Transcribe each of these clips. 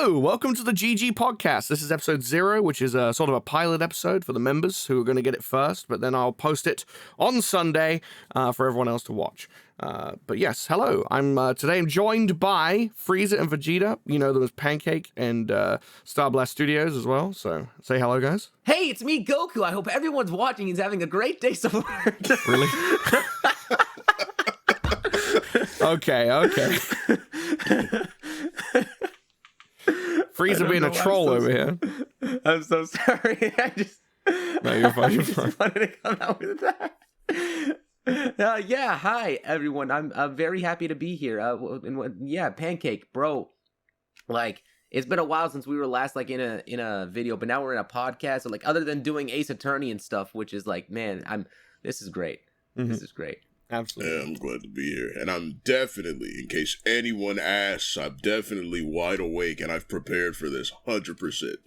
Hello, welcome to the GG Podcast. This is episode 0, which is a sort of a pilot episode for the members who are going to get it first, but then I'll post it on Sunday for everyone else to watch. But yes, hello. Today I'm joined by Frieza and Vegeta. You know them as Pancake and Star Blast Studios as well. So say hello, guys. Hey, it's me, Goku. I hope everyone's watching and having a great day so far. Really? Okay. Frieza being a troll over here. I'm so sorry. No, you're fine. I just wanted to come out with that. Hi everyone. I'm very happy to be here. Pancake, bro. Like, it's been a while since we were last like in a video, but now we're in a podcast. So like, other than doing Ace Attorney and stuff, which is like, man, this is great. Mm-hmm. This is great. Absolutely. Yeah, I'm glad to be here. And I'm definitely, in case anyone asks, I'm definitely wide awake and I've prepared for this 100%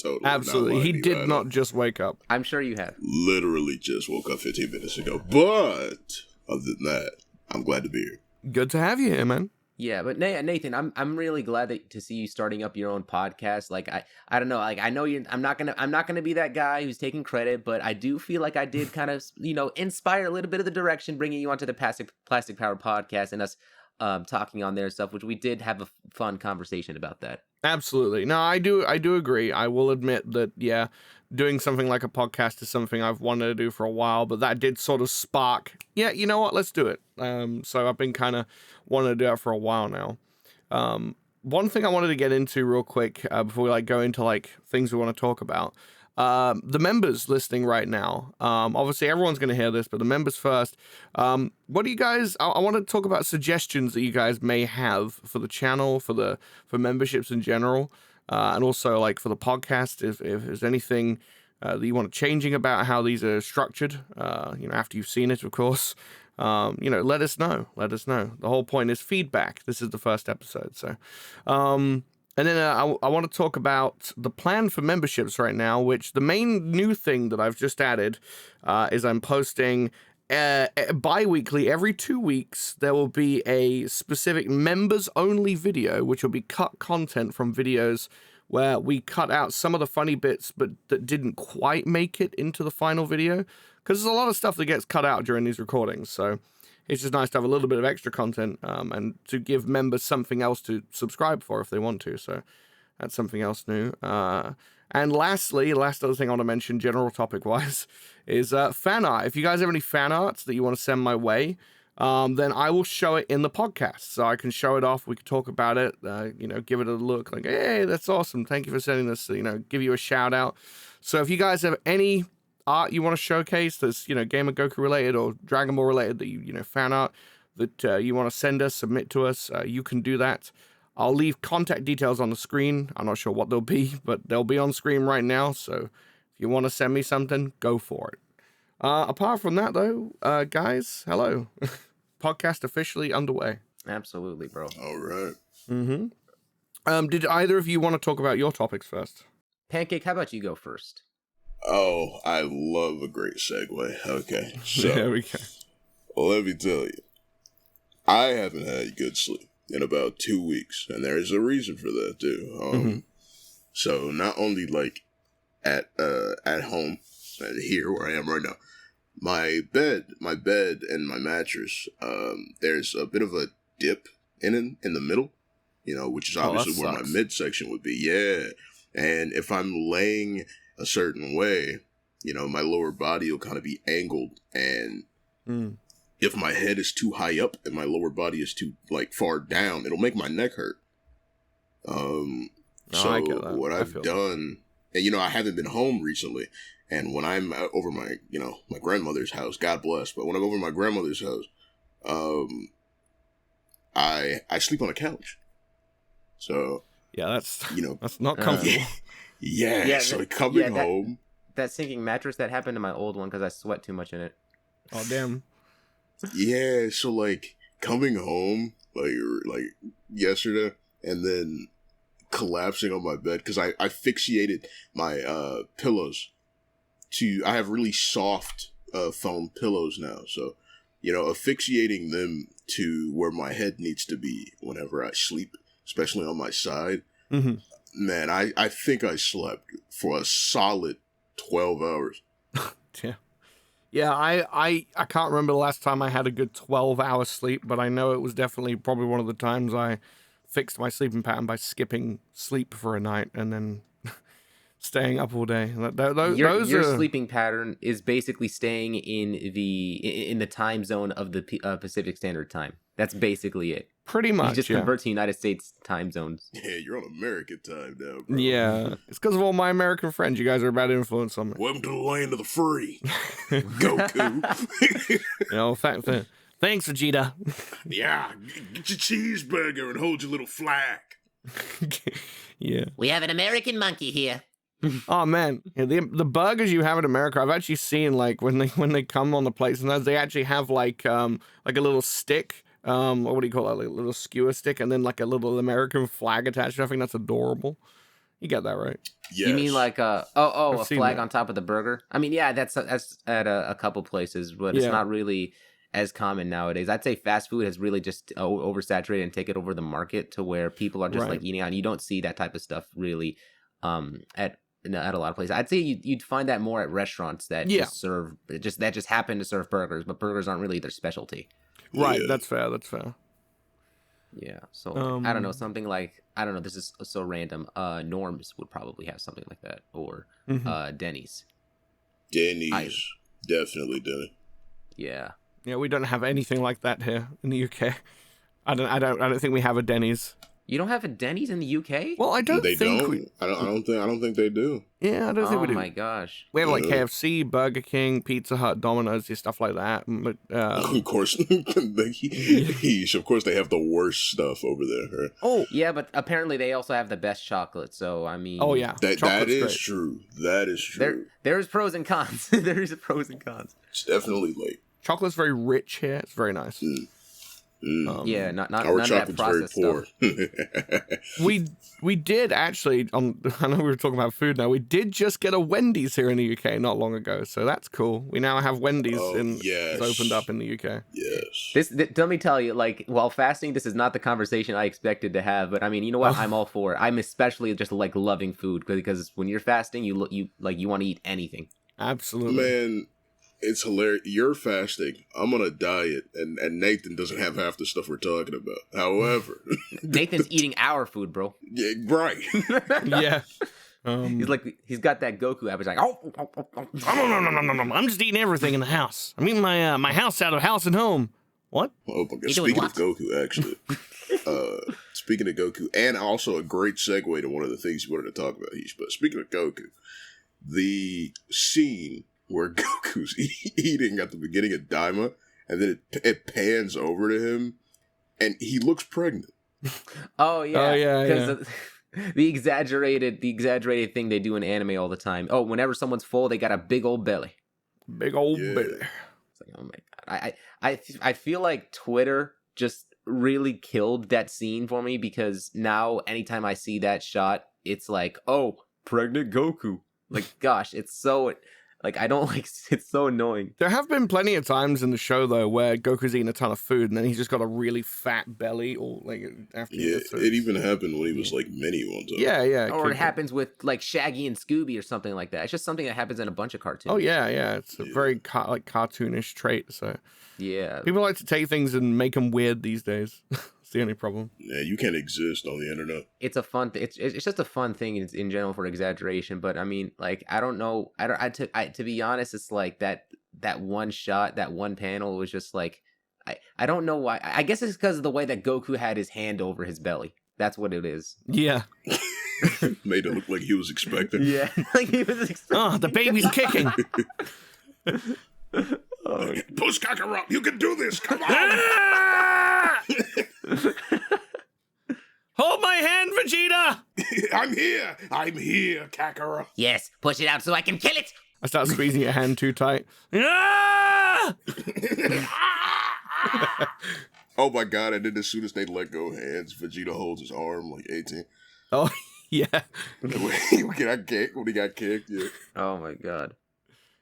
totally. Absolutely. He did not just wake up. I'm sure you have. Literally just woke up 15 minutes ago. But other than that, I'm glad to be here. Good to have you here, man. Yeah, but Nathan, I'm really glad to see you starting up your own podcast. Like I don't know, like I know I'm not gonna be that guy who's taking credit, but I do feel like I did kind of inspire a little bit of the direction, bringing you onto the Plastic Power Podcast and us talking on their stuff, which we did have a fun conversation about that. Absolutely. No, I do agree. I will admit that, yeah, doing something like a podcast is something I've wanted to do for a while, but that did sort of spark, yeah, you know what, let's do it. So I've been kind of wanting to do that for a while now. One thing I wanted to get into real quick before we go into things we want to talk about. The members listening right now, obviously everyone's going to hear this, but the members first. What do you guys, I want to talk about suggestions that you guys may have for the channel, for memberships in general, and also for the podcast, if there's anything that you want changing about how these are structured, after you've seen it, of course. Let us know. The whole point is feedback. This is the first episode, so and then I want to talk about the plan for memberships right now, which the main new thing that I've just added is I'm posting bi-weekly. Every 2 weeks, there will be a specific members-only video, which will be cut content from videos where we cut out some of the funny bits, but that didn't quite make it into the final video. Because there's a lot of stuff that gets cut out during these recordings, so it's just nice to have a little bit of extra content and to give members something else to subscribe for if they want to. So that's something else new. And lastly, last other thing I want to mention, general topic-wise, is fan art. If you guys have any fan arts that you want to send my way, then I will show it in the podcast. So I can show it off. We can talk about it, give it a look. Like, hey, that's awesome. Thank you for sending this. Give you a shout-out. So if you guys have any art you want to showcase that's GamerGoku related or Dragon Ball related, that you fan art that you want to send us, submit to us, you can do that. I'll leave contact details on the screen. I'm not sure what they'll be, but they'll be on screen right now, so if you want to send me something, go for it. Apart from that though, guys, hello. Podcast officially underway. Absolutely, bro. All right. Did either of you want to talk about your topics first? Pancake, how about you go first? Oh, I love a great segue. Okay, so there we go. Let me tell you, I haven't had good sleep in about 2 weeks, and there's a reason for that too. So not only at home and here where I am right now, my bed and my mattress, there's a bit of a dip in the middle, which is obviously where my midsection would be. Yeah, and if I'm laying a certain way, my lower body will kind of be angled, and if my head is too high up and my lower body is too far down, it'll make my neck hurt. So what I've done, and I haven't been home recently, and when I'm over my my grandmother's house, God bless, but when I'm over my grandmother's house, I sleep on a couch. So yeah, that's that's not comfortable. Yeah, so coming home. That sinking mattress, that happened to my old one because I sweat too much in it. Oh, damn. Yeah, so coming home, yesterday, and then collapsing on my bed because I asphyxiated my pillows I have really soft foam pillows now. So, asphyxiating them to where my head needs to be whenever I sleep, especially on my side. Man, I think I slept for a solid 12 hours. Yeah. Yeah, I can't remember the last time I had a good 12 hours sleep, but I know it was definitely probably one of the times I fixed my sleeping pattern by skipping sleep for a night and then staying up all day. Your sleeping pattern is basically staying in the time zone of the Pacific Standard Time. That's basically it. Pretty much, You just convert to United States time zones. Yeah, you're on American time now, bro. Yeah, it's because of all my American friends. You guys are a bad influence on me. Welcome to the land of the free, Goku. Thanks, Vegeta. Yeah, get your cheeseburger and hold your little flag. Yeah. We have an American monkey here. Oh man, yeah, the burgers you have in America, I've actually seen like when they come on the plates, and they actually have like a little stick, or what do you call it, like a little skewer stick, and then like a little American flag attached. I think that's adorable. You get that right? Yes. You mean like a flag on top of the burger? I mean, yeah, that's at a couple places, but it's not really as common nowadays. I'd say fast food has really just oversaturated and taken over the market to where people are just like eating out. And you don't see that type of stuff really at a lot of places. I'd say you'd find that more at restaurants that just serve that just happen to serve burgers, but burgers aren't really their specialty. Right, Yeah. that's fair. Yeah, so I don't know, something like, I don't know, this is so random. Norms would probably have something like that, or Denny's. Denny's, definitely Denny's. Yeah. Yeah, we don't have anything like that here in the UK. I don't think we have a Denny's. You don't have a Denny's in the UK? Well, I don't They think don't. we. I don't think they do. Yeah, I don't think we do. Oh my gosh. We have like KFC, Burger King, Pizza Hut, Domino's, stuff like that. But, Of course, of course they have the worst stuff over there. Right? oh Yeah, but apparently they also have the best chocolate, so I mean... oh yeah, That Chocolate's is great. true. That is true. There's pros and cons. There's pros and cons. It's definitely like Chocolate's very rich here. It's very nice. Yeah, not our none of that chocolate's very processed poor. stuff. We did actually. I know we were talking about food now. We did just get a Wendy's here in the UK not long ago, so that's cool. We now have Wendy's yes. it's opened up in the UK. Yes. Let me tell you, like, while fasting, this is not the conversation I expected to have. But I mean, you know what? I'm all for it. I'm especially just like loving food because when you're fasting, you want to eat anything. Absolutely, Man, it's hilarious. You're fasting. I'm on a diet, and Nathan doesn't have half the stuff we're talking about. However, Nathan's eating our food, bro. yeah, right. yeah. He's got that Goku app. He's like, oh. No. I'm just eating everything in the house. I'm eating my house out of house and home. What? Oh my God. You doing Speaking what? of Goku, actually, speaking of Goku, and also a great segue to one of the things you wanted to talk about, Heesh. But speaking of Goku, the scene where Goku's eating at the beginning of DAIMA, and then it pans over to him, and he looks pregnant. Oh yeah. yeah. The exaggerated thing they do in anime all the time. Oh, whenever someone's full, they got a big old belly. Big old Yeah. belly. It's like, oh my god. I feel like Twitter just really killed that scene for me, because now anytime I see that shot, it's like, oh, pregnant Goku. Like, gosh, it's so, like, I don't like, it's so annoying. There have been plenty of times in the show though where Goku's eating a ton of food and then he's just got a really fat belly, or like after he Yeah, gets it even happened when he was like mini one time. Yeah. Or it happens with like Shaggy and Scooby or something like that. It's just something that happens in a bunch of cartoons. Oh yeah. It's a very cartoonish trait. So Yeah. people like to take things and make them weird these days. It's the only problem. Yeah, you can't exist on the internet. It's a fun it's just a fun thing in general for exaggeration, but I mean, like, I don't know, to be honest, it's like that one shot, that one panel was just like, I don't know why. I guess it's because of the way that Goku had his hand over his belly. That's what it is. Yeah. Made it look like he was expecting. Yeah. Like he was Oh, the baby's kicking. Push Kakarot, you can do this. Come on. Hold my hand, Vegeta. I'm here, Kakarot. Yes, push it out so I can kill it. I start squeezing your hand too tight. Ah! Oh my God! And then as soon as they let go hands, Vegeta holds his arm like 18. Oh yeah. When he got kicked, yeah. Oh my god.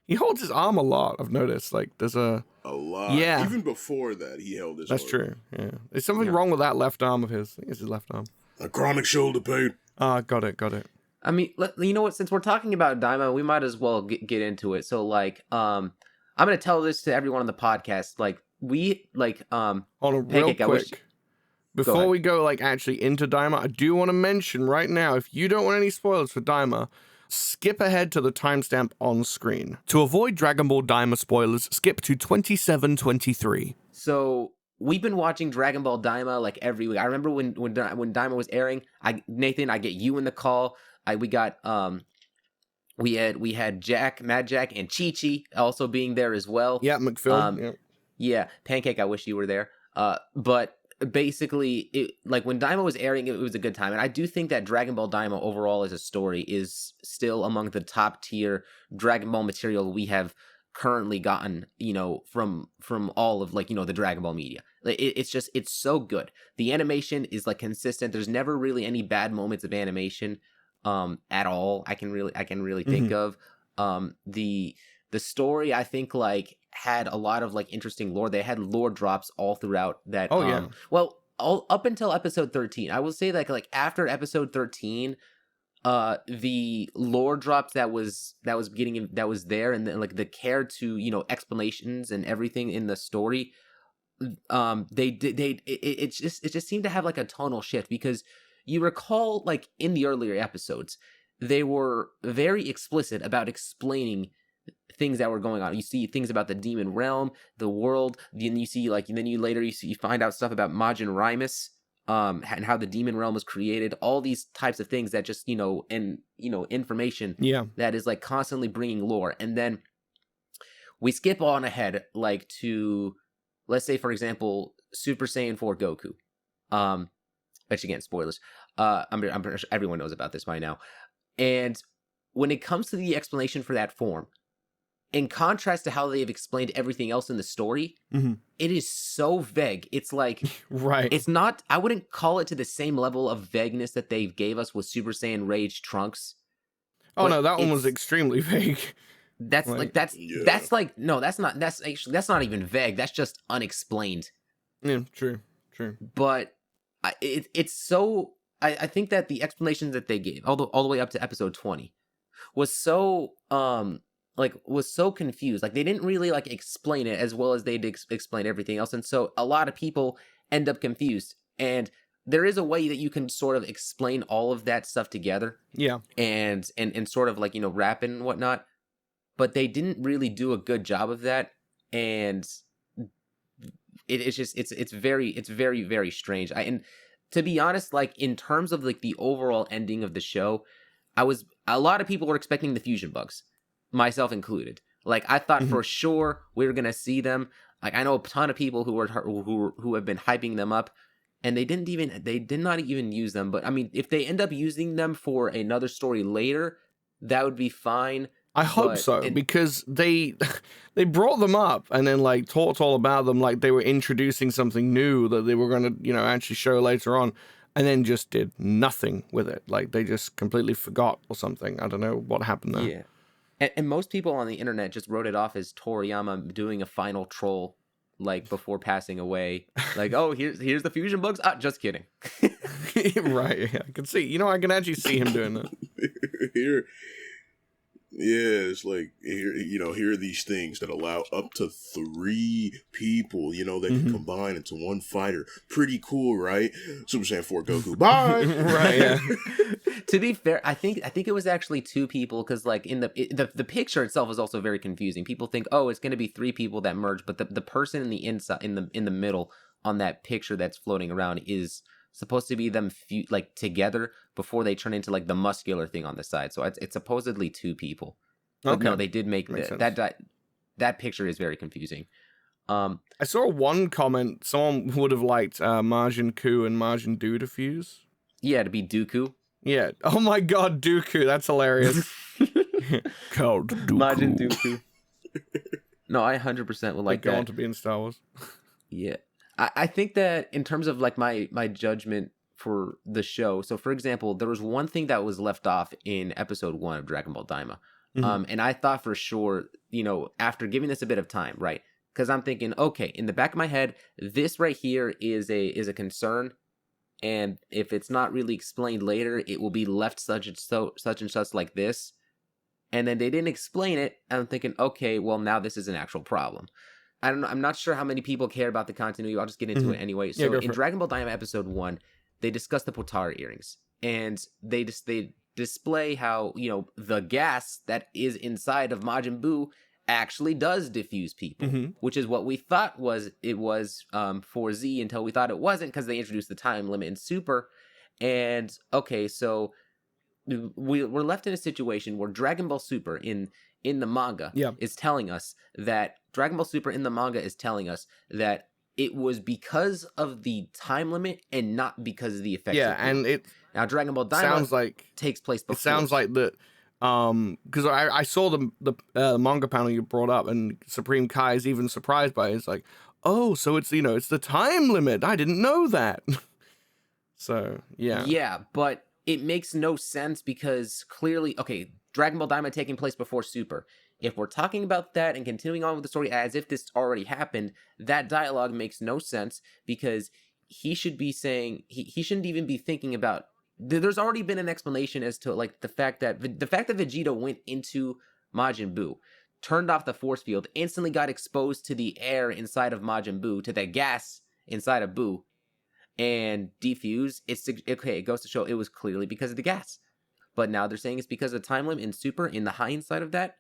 He holds his arm a lot. I've noticed. Like there's a lot. Yeah. Even before that, he held his That's arm. true. Yeah. There's something wrong with that left arm of his. I think it's his left arm. A chronic shoulder pain. Got it. I mean, you know what? Since we're talking about DAIMA, we might as well get into it. So, like, I'm gonna tell this to everyone on the podcast. Like, Hold on, real quick. Before we go, like, actually into DAIMA, I do want to mention right now, if you don't want any spoilers for DAIMA, skip ahead to the timestamp on screen. To avoid Dragon Ball DAIMA spoilers, skip to 27:23. So we've been watching Dragon Ball DAIMA like every week. I remember when DAIMA was airing. Nathan, I get you in the call. We had Jack, Mad Jack, and Chi also being there as well. Yeah, McPhil. Yeah, Pancake. I wish you were there. But basically, like when DAIMA was airing, it was a good time, and I do think that Dragon Ball DAIMA overall as a story is still among the top tier Dragon Ball material we have currently gotten, from all of, like, the Dragon Ball media. It's so good. The animation is like consistent. There's never really any bad moments of animation at all. I can really think of. The story, I think, like, had a lot of, like, interesting lore. They had lore drops all throughout that. Well, all up until episode 13. I will say that, like, after episode 13, the lore drops that was there, and then, like, the care to, explanations and everything in the story, it just seemed to have, like, a tonal shift, because you recall, like, in the earlier episodes, they were very explicit about explaining things that were going on. You see things about the demon realm, the world, then you see, like, and then you find out stuff about Majin Rimus, and how the demon realm was created, all these types of things that just, information that is, like, constantly bringing lore. And then we skip on ahead, like, to, let's say, for example, Super Saiyan 4 Goku. Which, again, spoilers. I'm sure everyone knows about this by now. And when it comes to the explanation for that form, in contrast to how they've explained everything else in the story, it is so vague. It's like, it's not, I wouldn't call it to the same level of vagueness that they gave us with Super Saiyan Rage Trunks. Oh, no, that one was extremely vague. That's not even vague. That's just unexplained. Yeah, true. But it's so, I think that the explanations that they gave all the way up to episode 20 was so confused. Like, they didn't really, like, explain it as well as they did explain everything else, and so a lot of people end up confused. And there is a way that you can sort of explain all of that stuff together, and sort of, like, wrap it and whatnot, but they didn't really do a good job of that. And it's very, very strange. And to be honest, like, in terms of, like, the overall ending of the show, a lot of people were expecting the fusion bugs, myself included. Like, I thought for sure we were gonna see them. Like, I know a ton of people who have been hyping them up, and they did not even use them. But I mean, if they end up using them for another story later, that would be fine. I hope so, because they brought them up and then, like, talked all about them like they were introducing something new that they were going to, actually show later on, and then just did nothing with it. Like, they just completely forgot or something. I don't know what happened there. Yeah. And most people on the internet just wrote it off as Toriyama doing a final troll, like, before passing away. Like, oh, here's the fusion bugs? Ah, just kidding. Right, yeah, I can see. I can actually see him doing that. Yeah, it's like, here are these things that allow up to 3 people, that can combine into one fighter. Pretty cool, right? Super Saiyan 4 Goku, bye! Right, yeah. To be fair, I think it was actually 2 people, because, like, in the picture itself is also very confusing. People think, oh, it's going to be 3 people that merge, but the person in the inside, in the middle on that picture that's floating around is supposed to be them together before they turn into, like, the muscular thing on the side. So it's supposedly 2 people. But okay. No, they did make that picture is very confusing. I saw one comment. Someone would have liked Majin Ku and Majin Du to fuse. Yeah, to be Dooku. Yeah. Oh my God, Dooku. That's hilarious. Called Dooku. Majin Dooku. No, I 100% would like that. Go that. on to be in Star Wars. Yeah. I think that in terms of, like, my judgment for the show, so for example, there was one thing that was left off in episode 1 of Dragon Ball DAIMA. And I thought for sure, after giving this a bit of time, right? Because I'm thinking, okay, in the back of my head, this right here is a concern, and if it's not really explained later, it will be left such and such like this. And then they didn't explain it, and I'm thinking, okay, well, now this is an actual problem. I don't know. I'm not sure how many people care about the continuity. I'll just get into it anyway. So in Dragon Ball DAIMA episode 1, they discuss the Potara earrings, and they display how, you know, the gas that is inside of Majin Buu actually does diffuse people, which is what we thought it was for Z, until we thought it wasn't, because they introduced the time limit in Super. And okay, so we're left in a situation where Dragon Ball Super in the manga is telling us that it was because of the time limit and not because of the effects. Yeah, and now Dragon Ball DAIMA takes place before. It sounds like that, because I saw the manga panel you brought up, and Supreme Kai is even surprised by it. It's like, oh, so it's, you know, it's the time limit. I didn't know that. So yeah. Yeah, but it makes no sense, because clearly, okay, Dragon Ball DAIMA taking place before Super. If we're talking about that and continuing on with the story as if this already happened, that dialogue makes no sense, because he should be saying, he shouldn't even be thinking about, there's already been an explanation as to, like, the fact that Vegeta went into Majin Buu, turned off the force field, instantly got exposed to the air inside of Majin Buu, to the gas inside of Buu, and defuse. It goes to show it was clearly because of the gas. But now they're saying it's because of the time limit in Super. In the hindsight of that,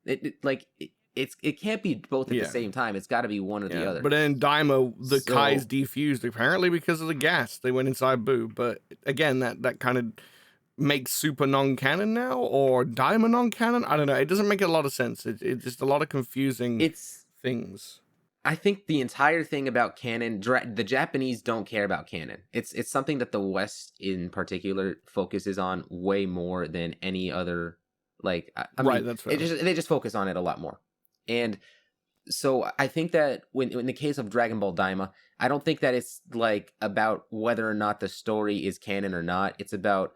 it can't be both at the same time. It's got to be one or the other. But in Daima, the Kai's defused apparently because of the gas. They went inside Buu. But again, that kind of makes Super non-canon now, or Daima non-canon. I don't know. It doesn't make a lot of sense. It's just a lot of confusing things. I think the entire thing about canon, the Japanese don't care about canon. It's something that the West in particular focuses on way more than any other. Like, I mean, that's fair. They just focus on it a lot more. And so I think that in the case of Dragon Ball DAIMA, I don't think that it's like about whether or not the story is canon or not. It's about,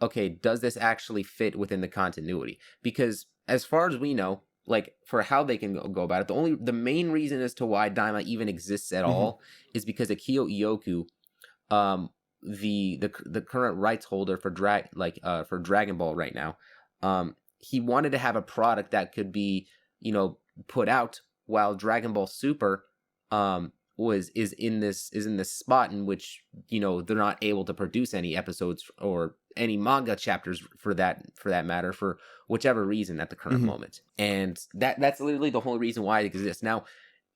okay, does this actually fit within the continuity? Because as far as we know, like, for how they can go about it, the main reason as to why Daima even exists at all is because Akio Ioku, the current rights holder for Dragon Ball right now, he wanted to have a product that could be, you know, put out while Dragon Ball Super is in this spot in which, you know, they're not able to produce any episodes or any manga chapters for that matter, for whichever reason at the current moment. And that's literally the whole reason why it exists. Now,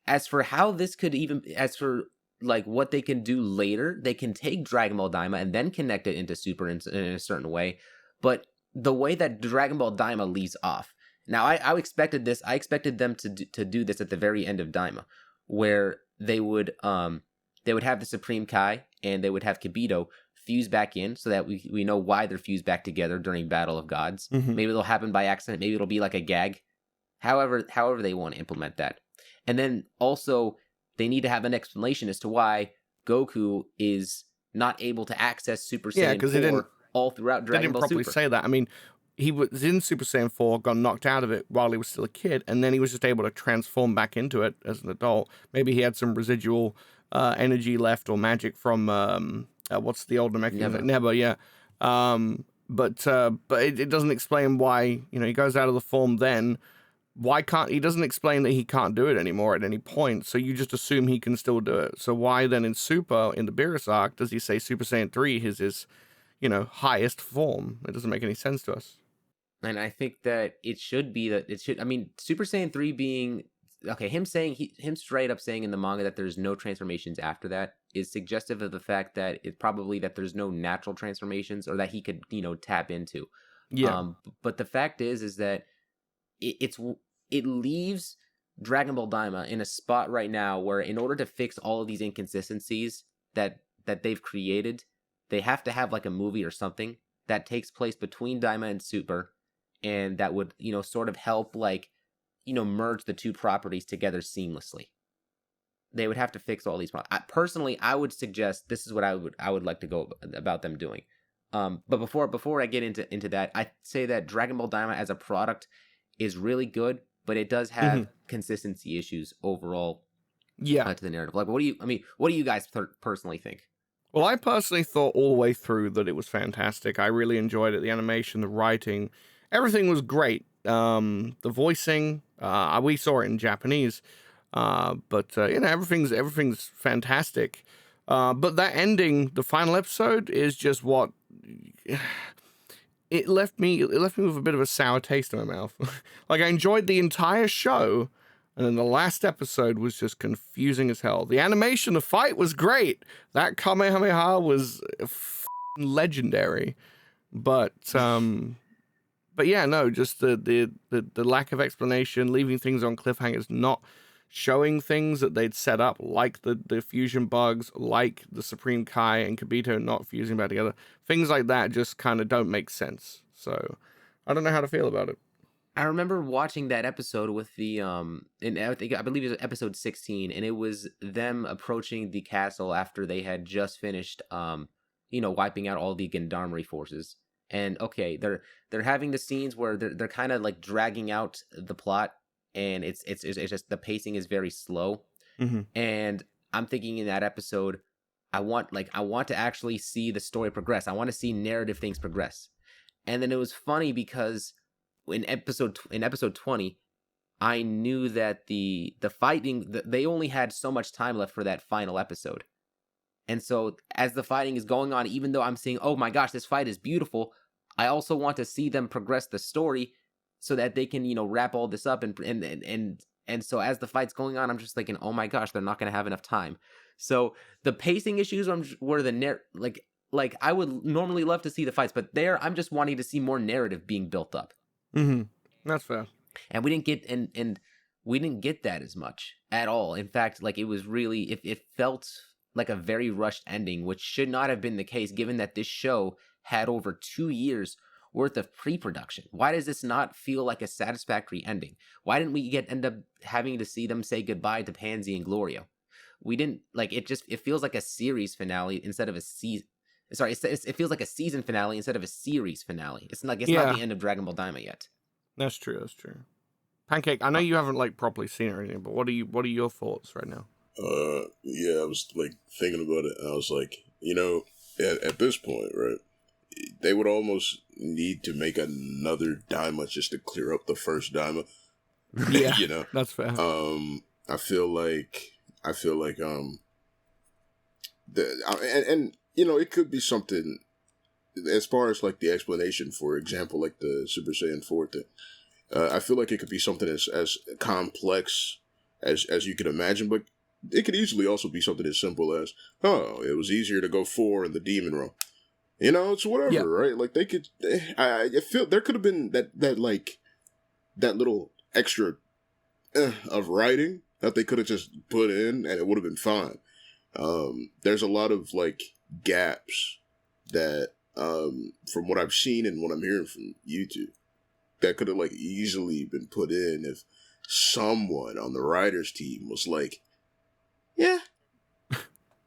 as for how this could as for like what they can do later, they can take Dragon Ball DAIMA and then connect it into Super in a certain way. But the way that Dragon Ball DAIMA leaves off, now I expected this. I expected them to do this at the very end of DAIMA, where they would have the Supreme Kai and they would have Kibito fuse back in, so that we know why they're fused back together during Battle of Gods. Maybe it'll happen by accident. Maybe it'll be like a gag. However they want to implement that. And then also they need to have an explanation as to why Goku is not able to access Super Saiyan 4 all throughout Dragon Ball Super. They didn't properly say that. I mean, he was in Super Saiyan 4, got knocked out of it while he was still a kid, and then he was just able to transform back into it as an adult. Maybe he had some residual energy left or magic from what's the older mechanism? Never, yeah. But it doesn't explain why, you know, he goes out of the form then. He doesn't explain that he can't do it anymore at any point, so you just assume he can still do it. So why then in Super, in the Beerus arc, does he say Super Saiyan 3 is his, you know, highest form? It doesn't make any sense to us. And I think that it should be I mean, Super Saiyan 3 being, okay, him straight up saying in the manga that there's no transformations after that is suggestive of the fact that that there's no natural transformations or that he could, you know, tap into. Yeah. But the fact is that it leaves Dragon Ball DAIMA in a spot right now where, in order to fix all of these inconsistencies that they've created, they have to have like a movie or something that takes place between Daima and Super, and that would, you know, sort of help, like, you know, merge the two properties together seamlessly. They would have to fix all these problems. Personally, I would suggest this is what I would like to go about them doing. But before I get into that, I say that Dragon Ball DAIMA as a product is really good, but it does have consistency issues overall. To the narrative. Like, what do you guys personally think? Well, I personally thought all the way through that it was fantastic. I really enjoyed it. The animation, the writing, everything was great. The voicing, we saw it in Japanese, but everything's fantastic. But that ending, the final episode, is just what it left me with a bit of a sour taste in my mouth. Like, I enjoyed the entire show, and then the last episode was just confusing as hell. The animation, the fight was great. That Kamehameha was legendary. But yeah, no, just the lack of explanation, leaving things on cliffhangers, not showing things that they'd set up, like the fusion bugs, like the Supreme Kai and Kibito not fusing back together. Things like that just kind of don't make sense. So I don't know how to feel about it. I remember watching that episode with the I believe it was episode 16, and it was them approaching the castle after they had just finished wiping out all the gendarmerie forces. And okay, they're having the scenes where they're kind of like dragging out the plot, and it's just the pacing is very slow. Mm-hmm. And I'm thinking in that episode, I want to actually see the story progress. I want to see narrative things progress. And then it was funny because in episode 20, I knew that the fighting, they only had so much time left for that final episode. And so as the fighting is going on, even though I'm saying, oh my gosh, this fight is beautiful, I also want to see them progress the story so that they can, wrap all this up. And so as the fight's going on, I'm just thinking, oh my gosh, they're not going to have enough time. So the pacing issues were like I would normally love to see the fights, but there I'm just wanting to see more narrative being built up. Mm-hmm. That's fair. And we didn't get and we didn't get that as much at all. In fact, like it was really it felt like a very rushed ending, which should not have been the case given that this show had over 2 years worth of pre-production. Why does this not feel like a satisfactory ending? Why didn't we end up having to see them say goodbye to Pansy and Gloria? We didn't it feels like a series finale instead of a season. Sorry, it feels like a season finale instead of a series finale. It's not the end of Dragon Ball DAIMA yet. That's true. Pancake, I know you haven't probably seen it or anything, but what are your thoughts right now? Yeah, I was thinking about it, and I was like, at this point, right, they would almost need to make another DAIMA just to clear up the first DAIMA. Yeah, that's fair. I feel like it could be something as far as the explanation, for example, like the Super Saiyan 4 thing. I feel like it could be something as complex as you could imagine, but it could easily also be something as simple as, it was easier to go 4 in the Demon Realm. It's whatever, right? Like they could, I feel there could have been that little extra of writing that they could have just put in, and it would have been fine. There's a lot of gaps that, from what I've seen and what I'm hearing from YouTube, that could have easily been put in if someone on the writers team was yeah,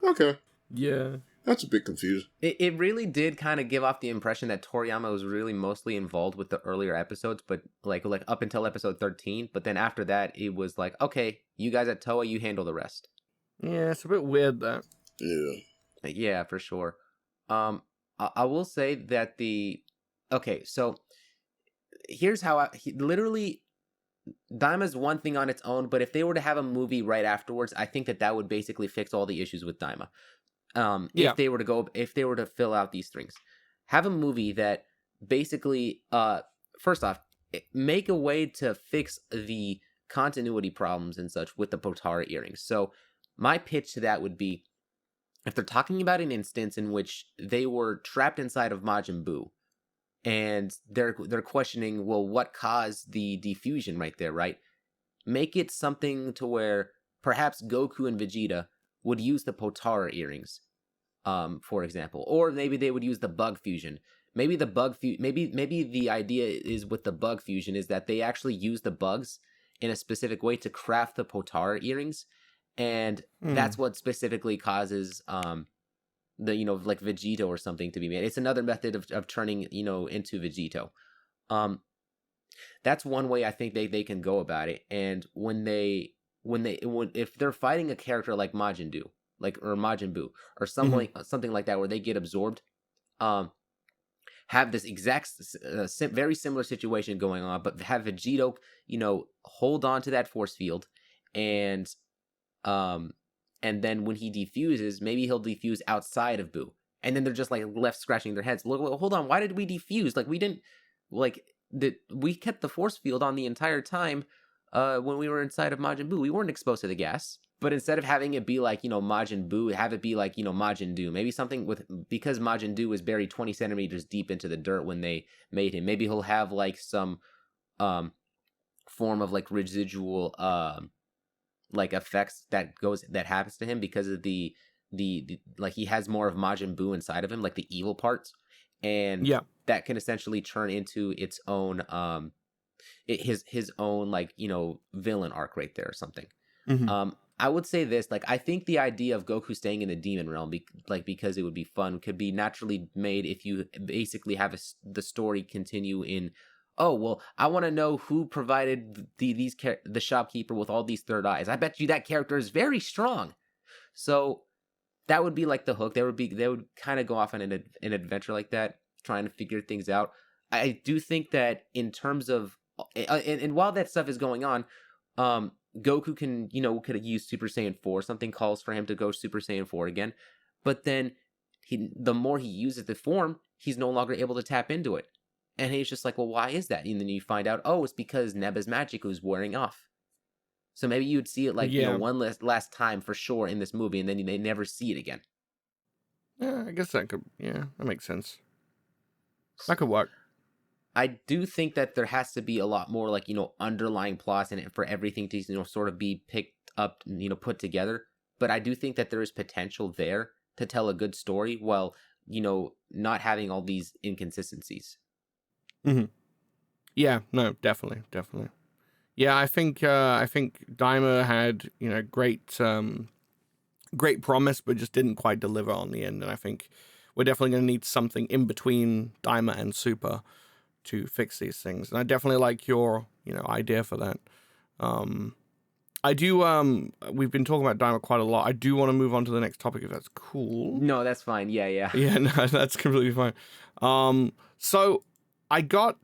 okay, yeah. That's a bit confusing. It really did kind of give off the impression that Toriyama was really mostly involved with the earlier episodes, but like up until episode 13. But then after that, it was okay, you guys at Toei, you handle the rest. Yeah, it's a bit weird that. Yeah, for sure. I will say that so here's how literally DAIMA's one thing on its own, but if they were to have a movie right afterwards, I think that would basically fix all the issues with DAIMA. If they were to fill out these things, have a movie that basically, first off, make a way to fix the continuity problems and such with the Potara earrings. So my pitch to that would be, if they're talking about an instance in which they were trapped inside of Majin Buu, and they're questioning, well, what caused the defusion right there, right? Make it something to where perhaps Goku and Vegeta would use the Potara earrings, for example, or maybe they would use the bug fusion. Maybe maybe the idea is with the bug fusion is that they actually use the bugs in a specific way to craft the Potara earrings, and that's what specifically causes Vegito or something to be made. It's another method of turning into Vegito. That's one way I think they can go about it. And if they're fighting a character like Majin Buu, like, or Majin Buu, or something like that, where they get absorbed, have this exact very similar situation going on, but have Vegito, hold on to that force field, and then when he defuses, maybe he'll defuse outside of Buu, and then they're just like left scratching their heads. Look, hold on, why did we defuse? Like, we didn't, like, we kept the force field on the entire time when we were inside of Majin Buu. We weren't exposed to the gas. But instead of having it be like, Majin Buu, have it be like, Majin Doo. Maybe something because Majin Doo was buried 20 centimeters deep into the dirt when they made him. Maybe he'll have like some form of like residual like effects that happens to him because of the like, he has more of Majin Buu inside of him, like the evil parts. And that can essentially turn into its own his own, like, villain arc right there or something. I would say this, like, I think the idea of Goku staying in the demon realm, because it would be fun, could be naturally made if you basically have the story continue in, oh, well, I want to know who provided the shopkeeper with all these third eyes. I bet you that character is very strong. So that would be like the hook. They would kind of go off on an adventure like that, trying to figure things out. I do think that in terms of, and while that stuff is going on, Goku can, could have used Super Saiyan 4. Something calls for him to go Super Saiyan 4 again. But then the more he uses the form, he's no longer able to tap into it. And he's just like, well, why is that? And then you find out, oh, it's because Neba's magic was wearing off. So maybe you'd see it like, one last time for sure in this movie, and then they never see it again. Yeah, I guess that makes sense. That could work. I do think that there has to be a lot more, like, underlying plots in it for everything to, sort of be picked up, put together. But I do think that there is potential there to tell a good story while, not having all these inconsistencies. Yeah, no, definitely. Yeah, I think DAIMA had, great promise, but just didn't quite deliver on the end. And I think we're definitely going to need something in between DAIMA and Super to fix these things. And I definitely like your, idea for that. I do, we've been talking about DAIMA quite a lot. I do want to move on to the next topic if that's cool. No, that's fine. Yeah. Yeah, no, that's completely fine. So I got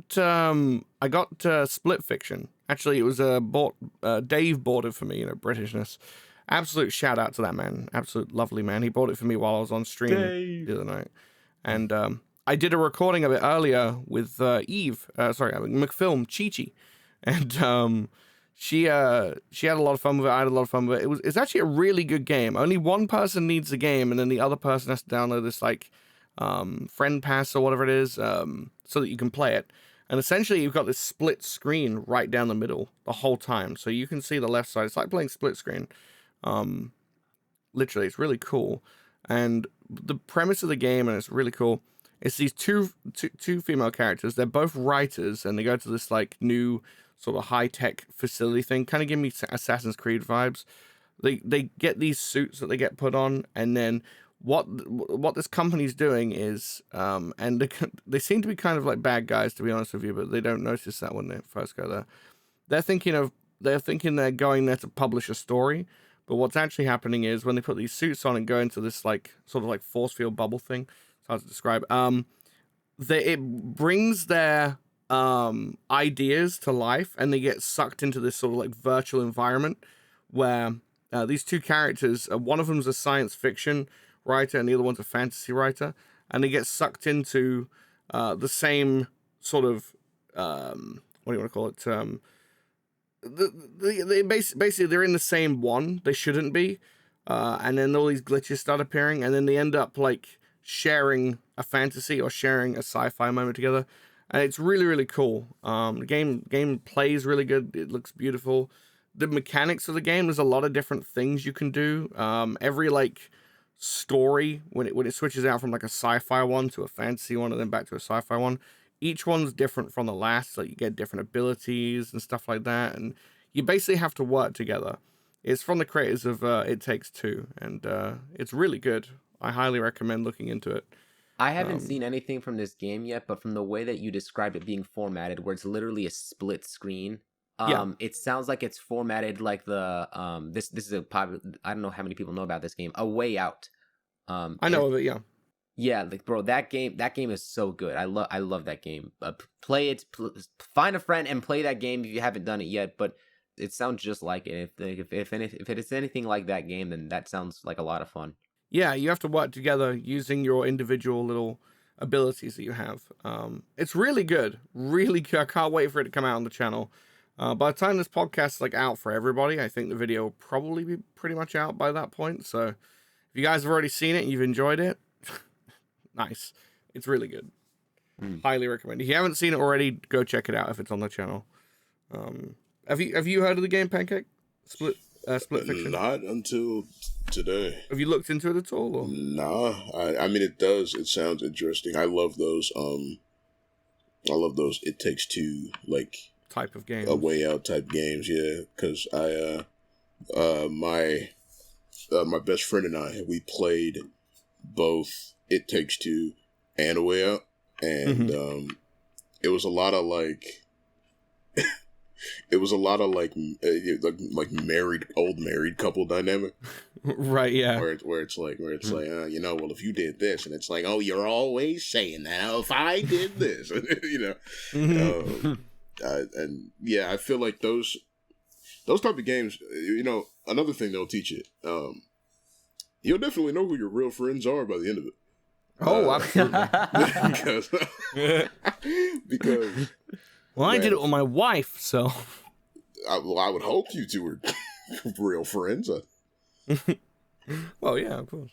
Split Fiction. Actually, it was Dave bought it for me, Britishness. Absolute shout out to that man. Absolute lovely man. He bought it for me while I was on stream the other night. And I did a recording of it earlier with McFilm Chi-Chi. And she had a lot of fun with it. I had a lot of fun with it. It's actually a really good game. Only one person needs the game, and then the other person has to download this friend pass or whatever it is, so that you can play it. And essentially, you've got this split screen right down the middle the whole time, so you can see the left side. It's like playing split screen. Literally, it's really cool. And the premise of the game, and it's really cool, it's these two female characters. They're both writers, and they go to this new sort of high-tech facility thing. Kind of give me Assassin's Creed vibes. They get these suits that they get put on, and then what this company's doing is, and they seem to be kind of like bad guys, to be honest with you, but they don't notice that when they first go there. They're thinking they're going there to publish a story, but what's actually happening is when they put these suits on and go into this sort of force field bubble thing, it's hard to describe, it brings their ideas to life, and they get sucked into this sort of virtual environment where these two characters, one of them's a science fiction writer and the other one's a fantasy writer, and they get sucked into the same sort of what do you want to call it? They basically they're in the same one. They shouldn't be, and then all these glitches start appearing, and then they end up sharing a fantasy or sharing a sci-fi moment together, and it's really, really cool. The game plays really good. It looks beautiful. The mechanics of the game, there's a lot of different things you can do. Every story, when it switches out from a sci-fi one to a fantasy one and then back to a sci-fi one, each one's different from the last. So you get different abilities and stuff like that, and you basically have to work together. It's from the creators of It Takes Two, and it's really good. I highly recommend looking into it. I haven't seen anything from this game yet, but from the way that you described it being formatted, where it's literally a split screen, It sounds like it's formatted like the this is a popular. I don't know how many people know about this game. A Way Out. I know of it. Yeah. Yeah, like bro, that game is so good. I love that game. Play it. Find a friend and play that game if you haven't done it yet. But it sounds just like it. If it is anything like that game, then that sounds like a lot of fun. Yeah, you have to work together using your individual little abilities that you have. It's really good. Really good. I can't wait for it to come out on the channel. By the time this podcast is like out for everybody, I think the video will probably be pretty much out by that point. So if you guys have already seen it and you've enjoyed it, nice. It's really good. Highly recommend. If you haven't seen it already, go check it out if it's on the channel. Have you heard of the game Pancake? Split Fiction? Not until today. Have you looked into it at all? Or? Nah. I mean, it does. It sounds interesting. I love those. It Takes Two, like, type of games. A Way Out type games, yeah. Because my best friend and I, we played both It Takes Two and A Way Out, and it was a lot of like old married couple dynamic. Right, yeah. Where it's like, well, if you did this, and it's like, oh, you're always saying that. Oh, if I did this, and yeah, I feel like those type of games, another thing they'll teach you, you'll definitely know who your real friends are by the end of it. Oh, absolutely. because well, I did it with my wife, so I would hope you two were real friends. Well, yeah, of course.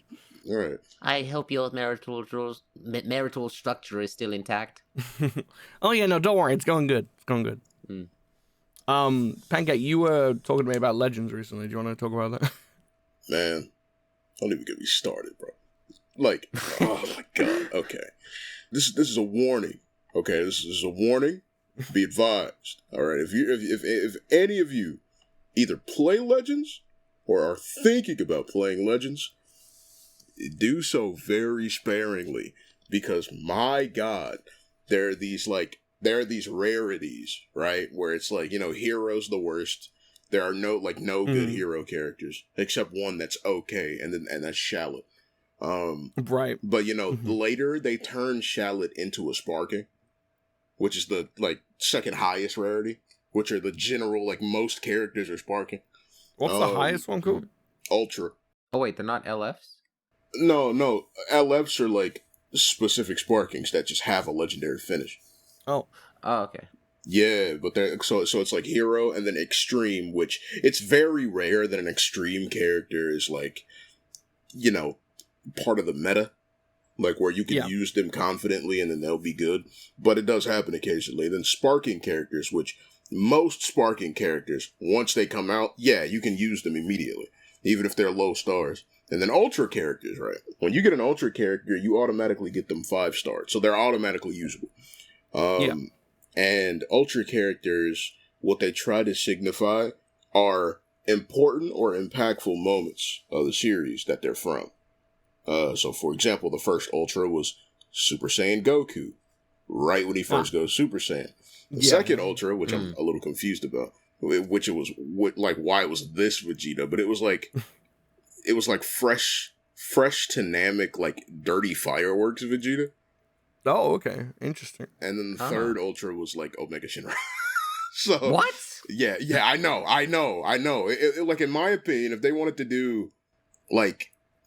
All right. I hope your marital structure is still intact. Oh yeah, no, don't worry, it's going good. It's going good. Pancake, you were talking to me about Legends recently. Do you want to talk about that? Man, don't even get me started, bro. Like, oh my god. Okay, this is a warning. Okay, this is a warning. Be advised. All right, if any of you either play Legends or are thinking about playing Legends, do so very sparingly, because my god, there are these rarities, right? Where it's like, hero's the worst. There are no good hero characters except one that's okay, and that's Shallot. Right. But later they turn Shallot into a Sparking, which is the second highest rarity, which are the general most characters are Sparking. What's the highest one called? Ultra. Oh wait, they're not LFs? No. LFs are specific Sparkings that just have a legendary finish. Oh, okay. Yeah, but so it's like hero and then extreme, which it's very rare that an extreme character is part of the meta, where you can use them confidently and then they'll be good. But it does happen occasionally. Then Sparking characters, which most Sparking characters, once they come out, you can use them immediately, even if they're low stars. And then Ultra characters, right? When you get an Ultra character, you automatically get them 5 stars, so they're automatically usable. And Ultra characters, what they try to signify are important or impactful moments of the series that they're from. So, for example, the first Ultra was Super Saiyan Goku, right when he first goes Super Saiyan. The second Ultra, which I'm a little confused about, which it was why it was this Vegeta, but it was fresh to Namek, dirty fireworks Vegeta. Oh, okay. Interesting. And then the third Ultra was Omega Shinra. So what? Yeah, I know. It, in my opinion, if they wanted to do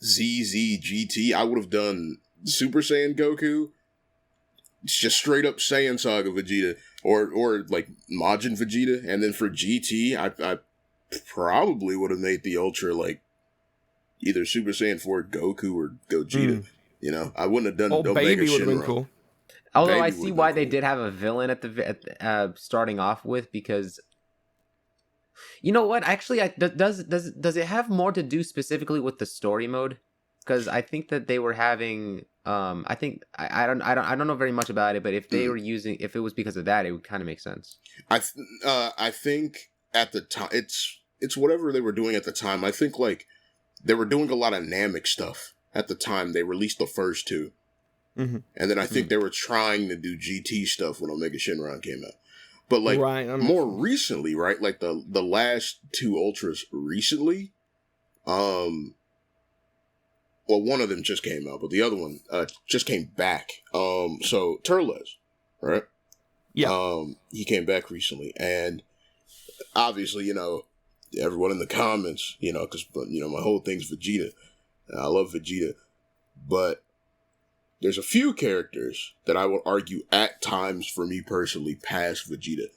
ZZGT, I would have done Super Saiyan Goku, just straight up Saiyan Saga Vegeta, or Majin Vegeta, and then for GT, I probably would have made the Ultra either Super Saiyan 4 Goku or Gogeta. I wouldn't have done Omega Baby would have been Shinra. cool. Although I see why they did have a villain at starting off with, because you know what? Actually, does it have more to do specifically with the story mode? Because I think that they were having I don't know very much about it, but if they were if it was because of that, it would kind of make sense. I think at the time it's whatever they were doing at the time. I think they were doing a lot of Namek stuff at the time they released the first 2. And then I think they were trying to do GT stuff when Omega Shinron came out. But like Right, more recently, right? Like the last two Ultras recently, well, one of them just came out, but the other one just came back. So Turles, right? Yeah. He came back recently, and obviously, you know, everyone in the comments, you know, because my whole thing's Vegeta, and I love Vegeta, but there's a few characters that I would argue at times, for me personally, pass Vegeta.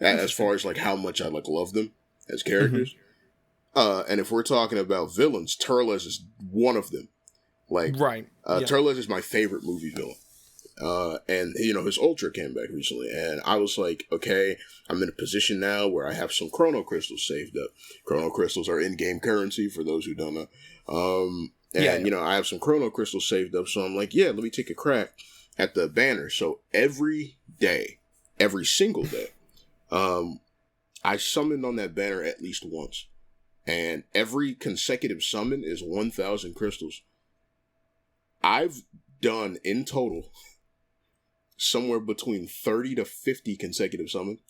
As far as like how much I like love them as characters. And if we're talking about villains, Turles is one of them. Like, right. Turles is my favorite movie villain. And, you know, his Ultra came back recently, and I was like, okay, I'm in a position now where I have some Chrono Crystals saved up. Chrono Crystals are in-game currency, for those who don't know. You know, I have some Chrono Crystals saved up, so I'm like, yeah, let me take a crack at the banner. So every single day, I summoned on that banner at least once. And every consecutive summon is 1,000 crystals. I've done, in total, somewhere between 30 to 50 consecutive summons.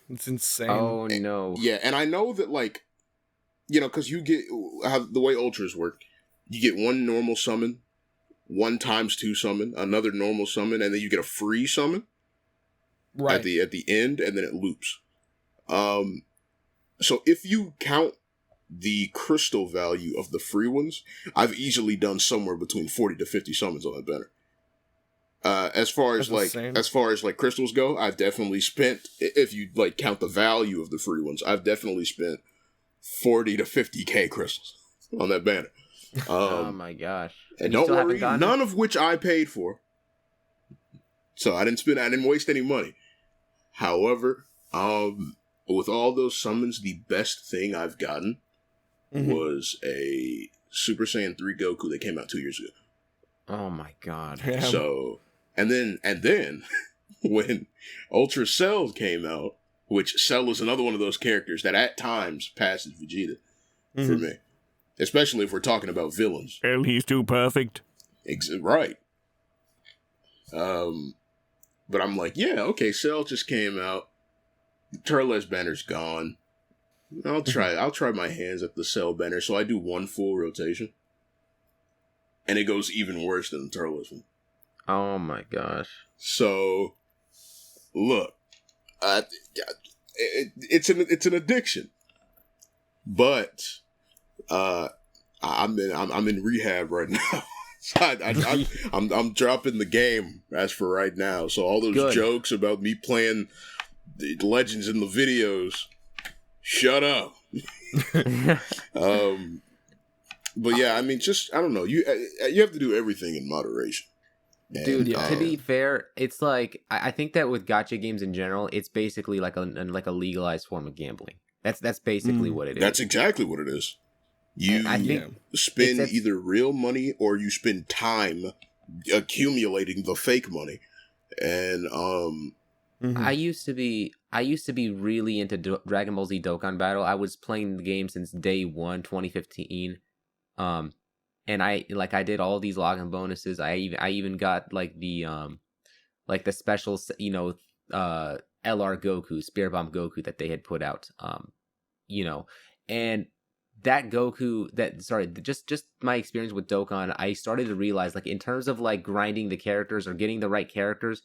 It's insane. Oh, no. Yeah, and I know that, like, you know, because you get, how the way Ultras work, you get one normal summon, 1 times 2 summon, another normal summon, and then you get a free summon at the end, and then it loops. So if you count the crystal value of the free ones, I've easily done somewhere between 40 to 50 summons on that banner. As far as crystals go, I've definitely spent, if you like count the value of the free ones, I've definitely spent 40 to 50k crystals on that banner. Oh my gosh. And don't worry, none of which I paid for. So I didn't waste any money. However, with all those summons, the best thing I've gotten was a Super Saiyan 3 Goku that came out 2 years ago. Oh my god. So, and then when Ultra Cell came out, which Cell is another one of those characters that at times passes Vegeta for me. Especially if we're talking about villains. Hell, he's too perfect. Right. But I'm like, yeah, okay, Cell just came out. Turles banner's gone. I'll try my hands at the Cell banner, so I do 1 full rotation. And it goes even worse than the Turles one. Oh my gosh. So, look, it's an addiction. But I'm in rehab right now. So I'm dropping the game as for right now. So all those jokes about me playing the legends in the videos, shut up. But yeah, I mean, just I don't know. You have to do everything in moderation. And, dude, to be fair, it's like I think that with gacha games in general, it's basically like a legalized form of gambling. That's basically what it is. That's exactly what it is. You spend either real money or you spend time accumulating the fake money. And I used to be really into Dragon Ball Z Dokkan Battle. I was playing the game since day 1, 2015. And I did all these login bonuses. I even got like the special, you know, LR Goku, Spear Bomb Goku that they had put out. You know, and that Goku, just my experience with Dokkan, I started to realize, like, in terms of like grinding the characters or getting the right characters,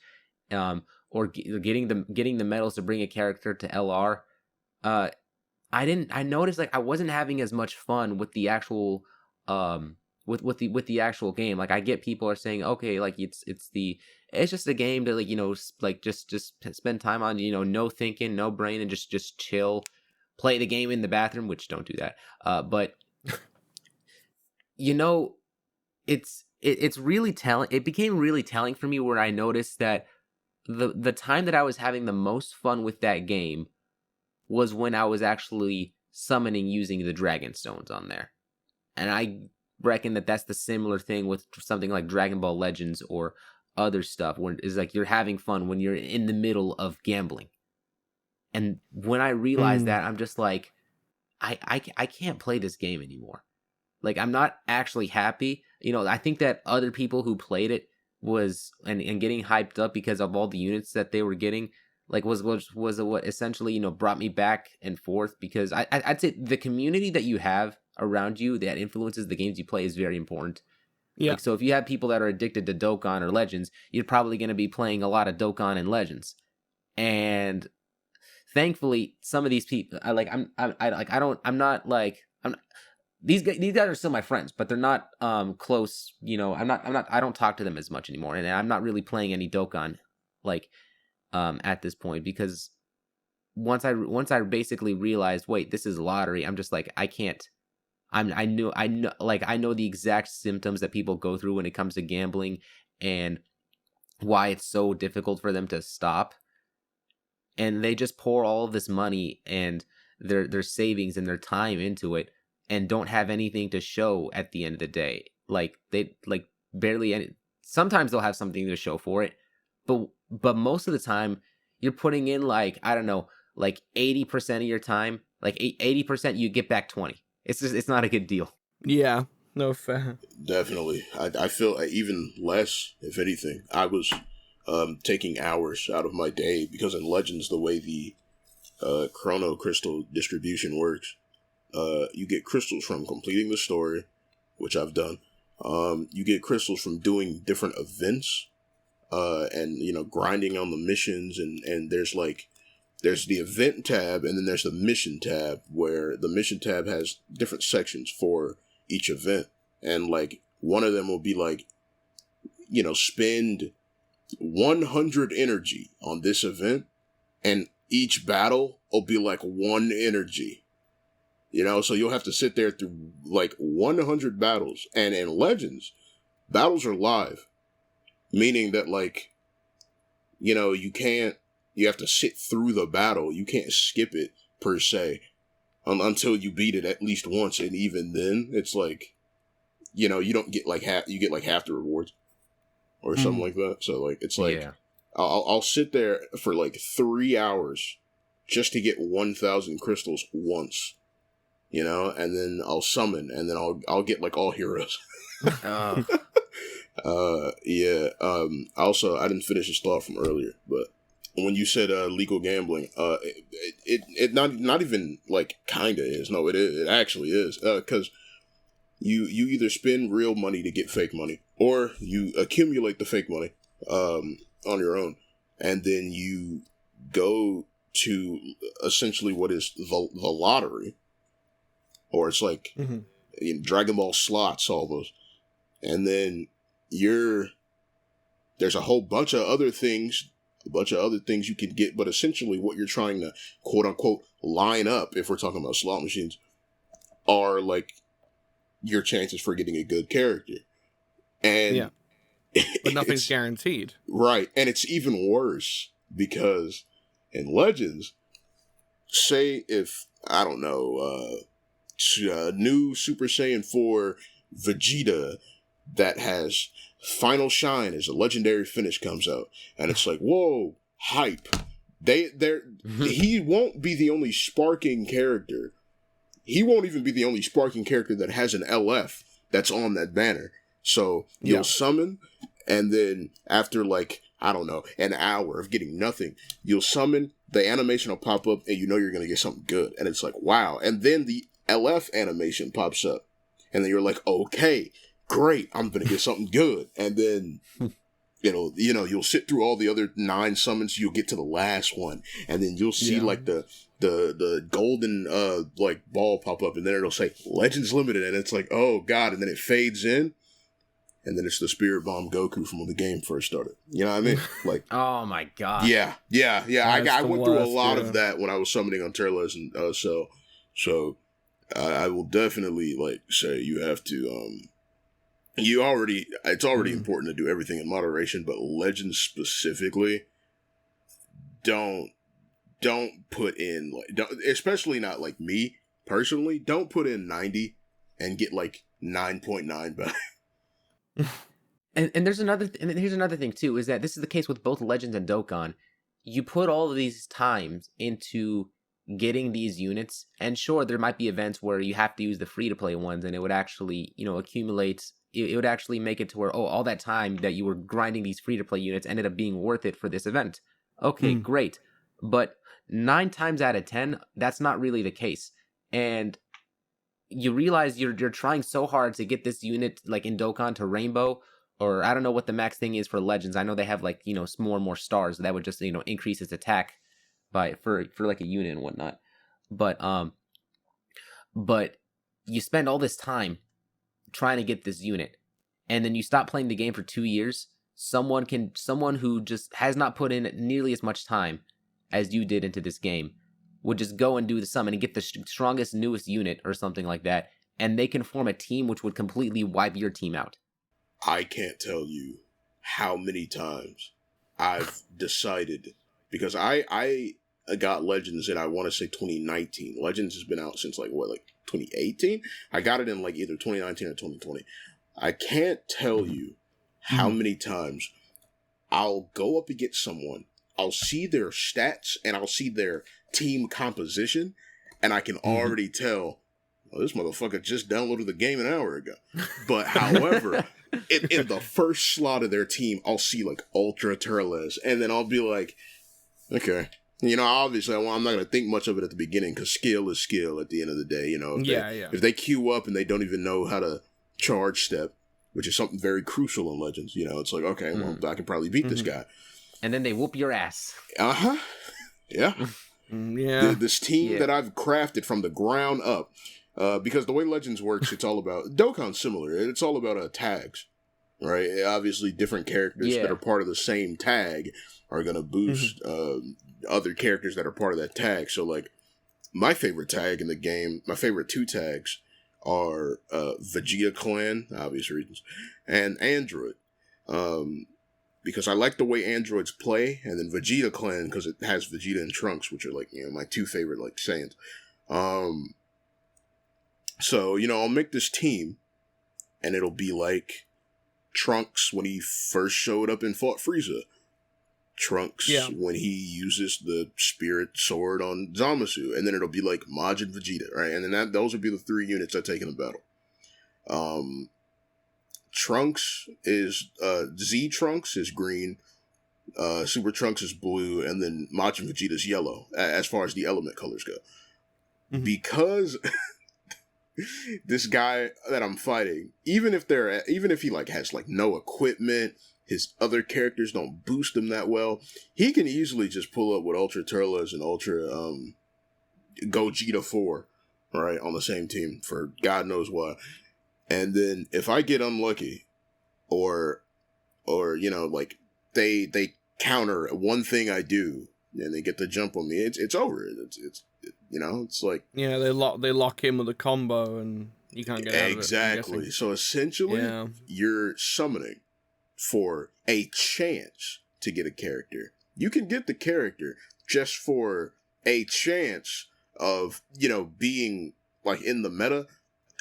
or getting the medals to bring a character to LR, I noticed like I wasn't having as much fun with the actual with the actual game. Like, I get people are saying, okay, like it's just a game to, like, you know, like just spend time on, you know, no thinking, no brain, and just chill, play the game in the bathroom, which don't do that. But you know, it's really telling. It became really telling for me where I noticed that the time that I was having the most fun with that game was when I was actually summoning using the Dragon Stones on there. And I reckon that that's the similar thing with something like Dragon Ball Legends or other stuff, where it's like you're having fun when you're in the middle of gambling. And when I realized that, I'm just like, I can't play this game anymore. Like, I'm not actually happy. You know, I think that other people who played it was and getting hyped up because of all the units that they were getting, like was what essentially, you know, brought me back and forth, because I'd say the community that you have around you that influences the games you play is very important. Yeah. Like, so if you have people that are addicted to Dokkan or Legends, you're probably going to be playing a lot of Dokkan and Legends. And thankfully, some of these people, these guys are still my friends, but they're not close. You know, I don't talk to them as much anymore, and I'm not really playing any Dokkan like at this point, because once I basically realized, wait, this is lottery. I'm just like, I can't. I know the exact symptoms that people go through when it comes to gambling, and why it's so difficult for them to stop. And they just pour all of this money and their savings and their time into it, and don't have anything to show at the end of the day. Like, they barely any. Sometimes they'll have something to show for it, but most of the time you're putting in, like, I don't know, like 80% of your time, like 80%, you get back 20. It's not a good deal. Yeah, no fair. Definitely. I feel even less, if anything. I was taking hours out of my day, because in Legends, the way the Chrono Crystal distribution works, you get crystals from completing the story, which I've done. You get crystals from doing different events, and, you know, grinding on the missions, and there's the event tab, and then there's the mission tab, where the mission tab has different sections for each event. And, like, one of them will be like, you know, spend 100 energy on this event, and each battle will be like 1 energy. You know, so you'll have to sit there through like 100 battles. And in Legends, battles are live, meaning that, like, you know, you have to sit through the battle. You can't skip it, per se, until you beat it at least once. And even then, it's like, you know, you don't get like half, you get like half the rewards or something like that. So, like, it's like, yeah. I'll sit there for like 3 hours just to get 1,000 crystals once, you know, and then I'll summon, and then I'll get like all heroes. Yeah. Also, I didn't finish this thought from earlier, but when you said legal gambling, it not even like kinda is. No, it is. It actually is. Because you either spend real money to get fake money, or you accumulate the fake money on your own, and then you go to essentially what is the lottery, or it's like Dragon Ball slots, all those, and then there's a whole bunch of other things. You can get, but essentially what you're trying to quote unquote line up, if we're talking about slot machines, are like your chances for getting a good character. And yeah, but nothing's guaranteed. Right. And it's even worse, because in Legends, say if, I don't know, new Super Saiyan 4 Vegeta that has Final Shine as a legendary finish comes out, and it's like, whoa, hype. He won't be the only sparking character. He won't even be the only sparking character that has an LF that's on that banner. So you'll summon, and then after like, I don't know, an hour of getting nothing, you'll summon, the animation will pop up, and you know you're going to get something good. And it's like, wow. And then the LF animation pops up, and then you're like, okay, great, I'm going to get something good. And then, you'll sit through all the other 9 summons, you'll get to the last one, and then you'll see like the golden like ball pop up, and then it'll say Legends Limited, and it's like, oh god, and then it fades in, and then it's the Spirit Bomb Goku from when the game first started. You know what I mean? Like, oh my god. Yeah. I went through a lot of that when I was summoning on Turles, and so I will definitely like say you have to it's already important to do everything in moderation, but Legends specifically, don't put in, like, especially not like me personally, don't put in 90 and get like 9.9 back. And here's another thing too, is that this is the case with both Legends and Dokkan. You put all of these times into getting these units, and sure, there might be events where you have to use the free-to-play ones, and it would actually, accumulate it would actually make it to where, all that time that you were grinding these free-to-play units ended up being worth it for this event. Okay, great. But 9 times out of 10, that's not really the case. And you realize you're trying so hard to get this unit, like in Dokkan, to Rainbow, or I don't know what the max thing is for Legends. I know they have like, more and more stars that would just, increase its attack for like a unit and whatnot. But you spend all this time trying to get this unit, and then you stop playing the game for 2 years. Someone who just has not put in nearly as much time as you did into this game would just go and do the summon and get the strongest, newest unit or something like that, and they can form a team which would completely wipe your team out. I can't tell you how many times I've decided, because I got Legends in, I want to say 2019. Legends has been out since like 2018? I got it in like either 2019 or 2020. I can't tell you how many times I'll go up against someone, I'll see their stats and I'll see their team composition, and I can already tell, this motherfucker just downloaded the game an hour ago. But however, in the first slot of their team, I'll see like Ultra Turles, and then I'll be like, okay. Obviously, I'm not going to think much of it at the beginning, because skill is skill at the end of the day. If they queue up and they don't even know how to charge step, which is something very crucial in Legends, it's like, okay, well, I can probably beat this guy. And then they whoop your ass. Uh-huh. Yeah. Yeah. This team that I've crafted from the ground up, because the way Legends works, it's all about, Dokkan's similar, it's all about tags, right? Obviously, different characters that are part of the same tag are going to boost other characters that are part of that tag. So, like, my favorite tag in the game, my favorite 2 tags are Vegeta Clan, obvious reasons, and Android. Because I like the way androids play, and then Vegeta Clan, because it has Vegeta and Trunks, which are like, my 2 favorite, like, Saiyans. So, I'll make this team, and it'll be like Trunks when he first showed up and fought Frieza. Trunks when he uses the Spirit Sword on Zamasu, and then it'll be like Majin Vegeta, right? And then those would be the 3 units I take in a battle. Trunks is Z Trunks is green, Super Trunks is blue, and then Majin Vegeta is yellow, as far as the element colors go. Because this guy that I'm fighting, even if he like has like no equipment, his other characters don't boost him that well, he can easily just pull up with Ultra Turles and Ultra Gogeta 4, right, on the same team for God knows why. And then if I get unlucky, or like they counter one thing I do and they get the jump on me, it's over. It's like, they lock in with a combo and you can't get out of it. Exactly. So essentially, you're summoning for a chance to get a character. You can get the character just for a chance of, being like in the meta,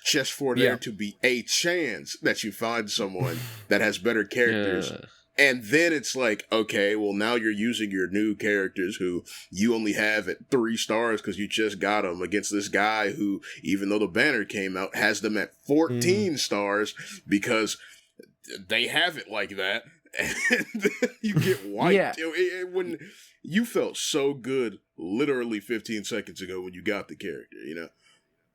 just for there to be a chance that you find someone that has better characters. And then it's like, okay, well, now you're using your new characters who you only have at 3 stars because you just got them against this guy who, even though the banner came out, has them at 14 stars because they have it like that. And then you get wiped. When you felt so good literally 15 seconds ago when you got the character,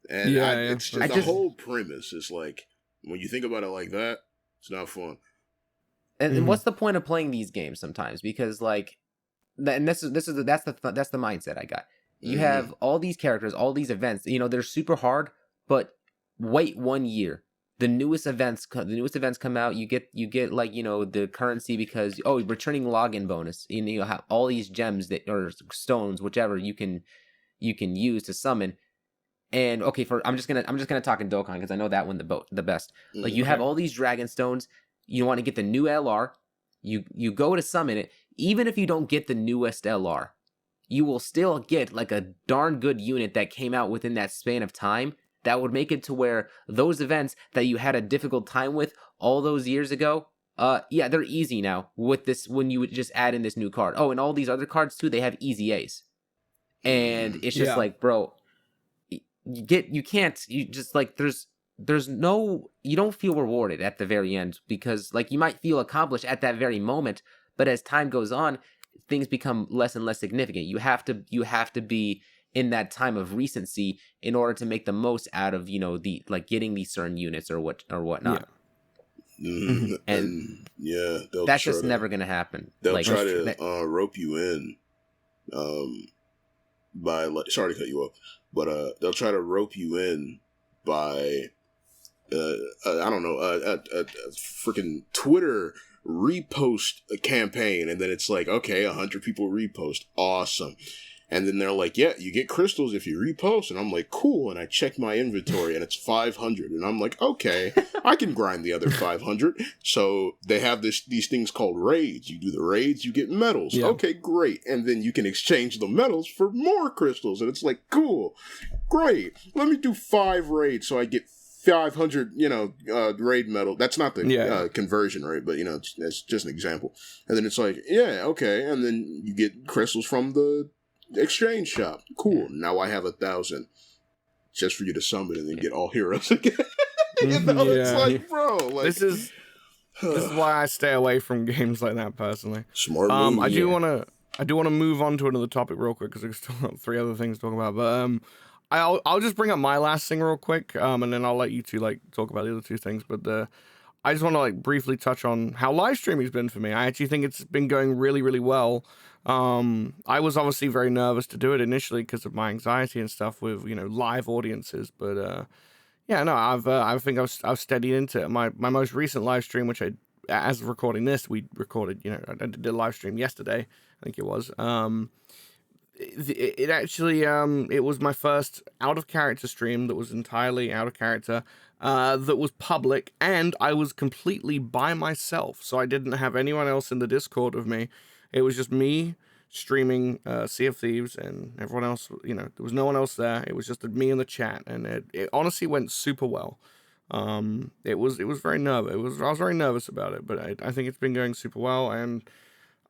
And it's just the whole premise is like, when you think about it like that, it's not fun. And what's the point of playing these games sometimes? Because like, and that's the mindset I got. You have all these characters, all these events. They're super hard, but wait 1 year. The newest events come out. You get like the currency because returning login bonus. You have all these gems or stones, whichever you can use to summon. And okay, I'm just gonna talk in Dokkan because I know that one the best. Like you have all these dragon stones. You want to get the new LR. You go to summon it. Even if you don't get the newest LR, you will still get like a darn good unit that came out within that span of time. That would make it to where those events that you had a difficult time with all those years ago, they're easy now with this when you would just add in this new card. Oh, and all these other cards too, they have easy A's. And it's just like, bro, there's you don't feel rewarded at the very end, because like you might feel accomplished at that very moment, but as time goes on, things become less and less significant. You have to be in that time of recency in order to make the most out of, the like getting these certain units or whatnot. And that's just never gonna happen. They'll try to rope you in by sorry to cut you off, but they'll try to rope you in by I don't know, a freaking Twitter repost a campaign, and then it's like, okay, 100 people repost, awesome. And then they're like, yeah, you get crystals if you repost. And I'm like, cool. And I check my inventory and it's 500. And I'm like, okay, I can grind the other 500. So they have these things called raids. You do the raids, you get medals. Yeah. Okay, great. And then you can exchange the medals for more crystals. And it's like, cool, great. Let me do 5 raids so I get 500, raid medal. That's not the conversion rate, but, that's just an example. And then it's like, yeah, okay. And then you get crystals from the exchange shop. Cool. Now I have 1,000 just for you to summon and then get all heroes again. It's like, bro, like this is why I stay away from games like that personally. Smart move. I do want to move on to another topic real quick because we've still got 3 other things to talk about. But I'll just bring up my last thing real quick, and then I'll let you two talk about the other 2 things. But I just want to briefly touch on how live streaming's been for me. I actually think it's been going really, really well. I was obviously very nervous to do it initially because of my anxiety and stuff with live audiences, but I think I've steadied into it. My most recent live stream, which as of recording this, we recorded, I did a live stream yesterday, I think it was. It actually it was my first out of character stream that was entirely out of character, that was public, and I was completely by myself, so I didn't have anyone else in the Discord with me. It was just me streaming Sea of Thieves, and everyone else, there was no one else there. It was just me in the chat, and it honestly went super well. It was very nervous. I was very nervous about it, but I think it's been going super well, and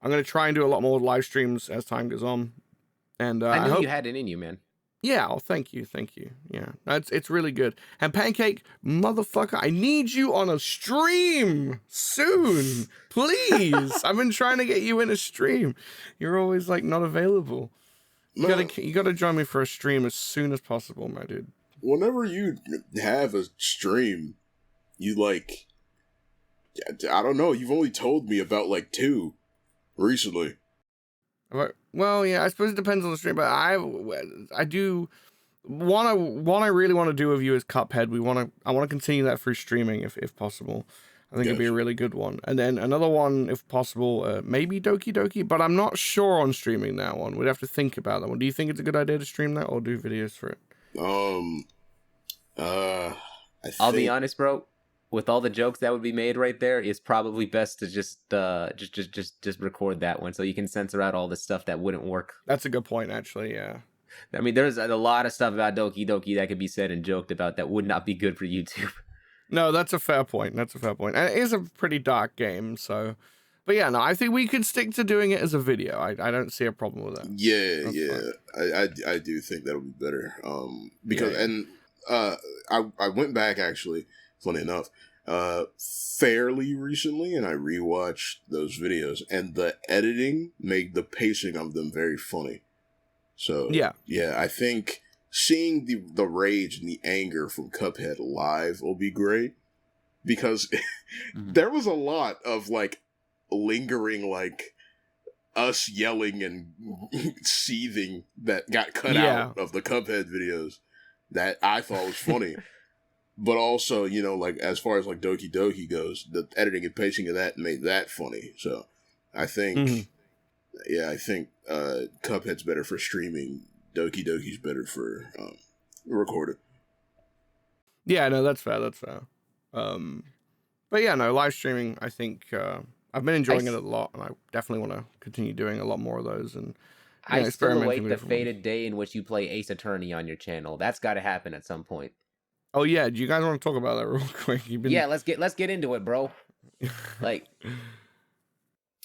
I'm going to try and do a lot more live streams as time goes on. And I knew you had it in you, man. Yeah, well, thank you. Yeah, it's really good. And Pancake, motherfucker, I need you on a stream soon, please. I've been trying to get you in a stream. You're always not available. You gotta join me for a stream as soon as possible, my dude. Whenever you have a stream, you I don't know. You've only told me about 2 recently. Well, yeah, I suppose it depends on the stream, but I do one I really want to do with you is Cuphead. I want to continue that through streaming if possible. I think it'd be a really good one. And then another one, if possible, maybe Doki Doki, but I'm not sure on streaming that one. We'd have to think about that one. Do you think it's a good idea to stream that or do videos for it? I'll be honest, bro. With all the jokes that would be made right there, it's probably best to just record that one so you can censor out all the stuff that wouldn't work. That's a good point, actually. Yeah. I mean, there's a lot of stuff about Doki Doki that could be said and joked about that would not be good for YouTube. No, that's a fair point. And it is a pretty dark game, so. But yeah, no, I think we could stick to doing it as a video. I don't see a problem with that. Yeah. I do think that'll be better. Because I went back actually. Funny enough, fairly recently, and I rewatched those videos, and the editing made the pacing of them very funny. So yeah, I think seeing the rage and the anger from Cuphead live will be great, because there was a lot of lingering us yelling and seething that got cut out of the Cuphead videos that I thought was funny. But also, as far as Doki Doki goes, the editing and pacing of that made that funny. So I think, I think Cuphead's better for streaming. Doki Doki's better for recorded. Yeah, no, that's fair. But yeah, no, live streaming, I think I've been enjoying it a lot, and I definitely want to continue doing a lot more of those. And I still await the fated day in which you play Ace Attorney on your channel. That's got to happen at some point. Oh yeah, do you guys want to talk about that real quick? Yeah, let's get into it, bro.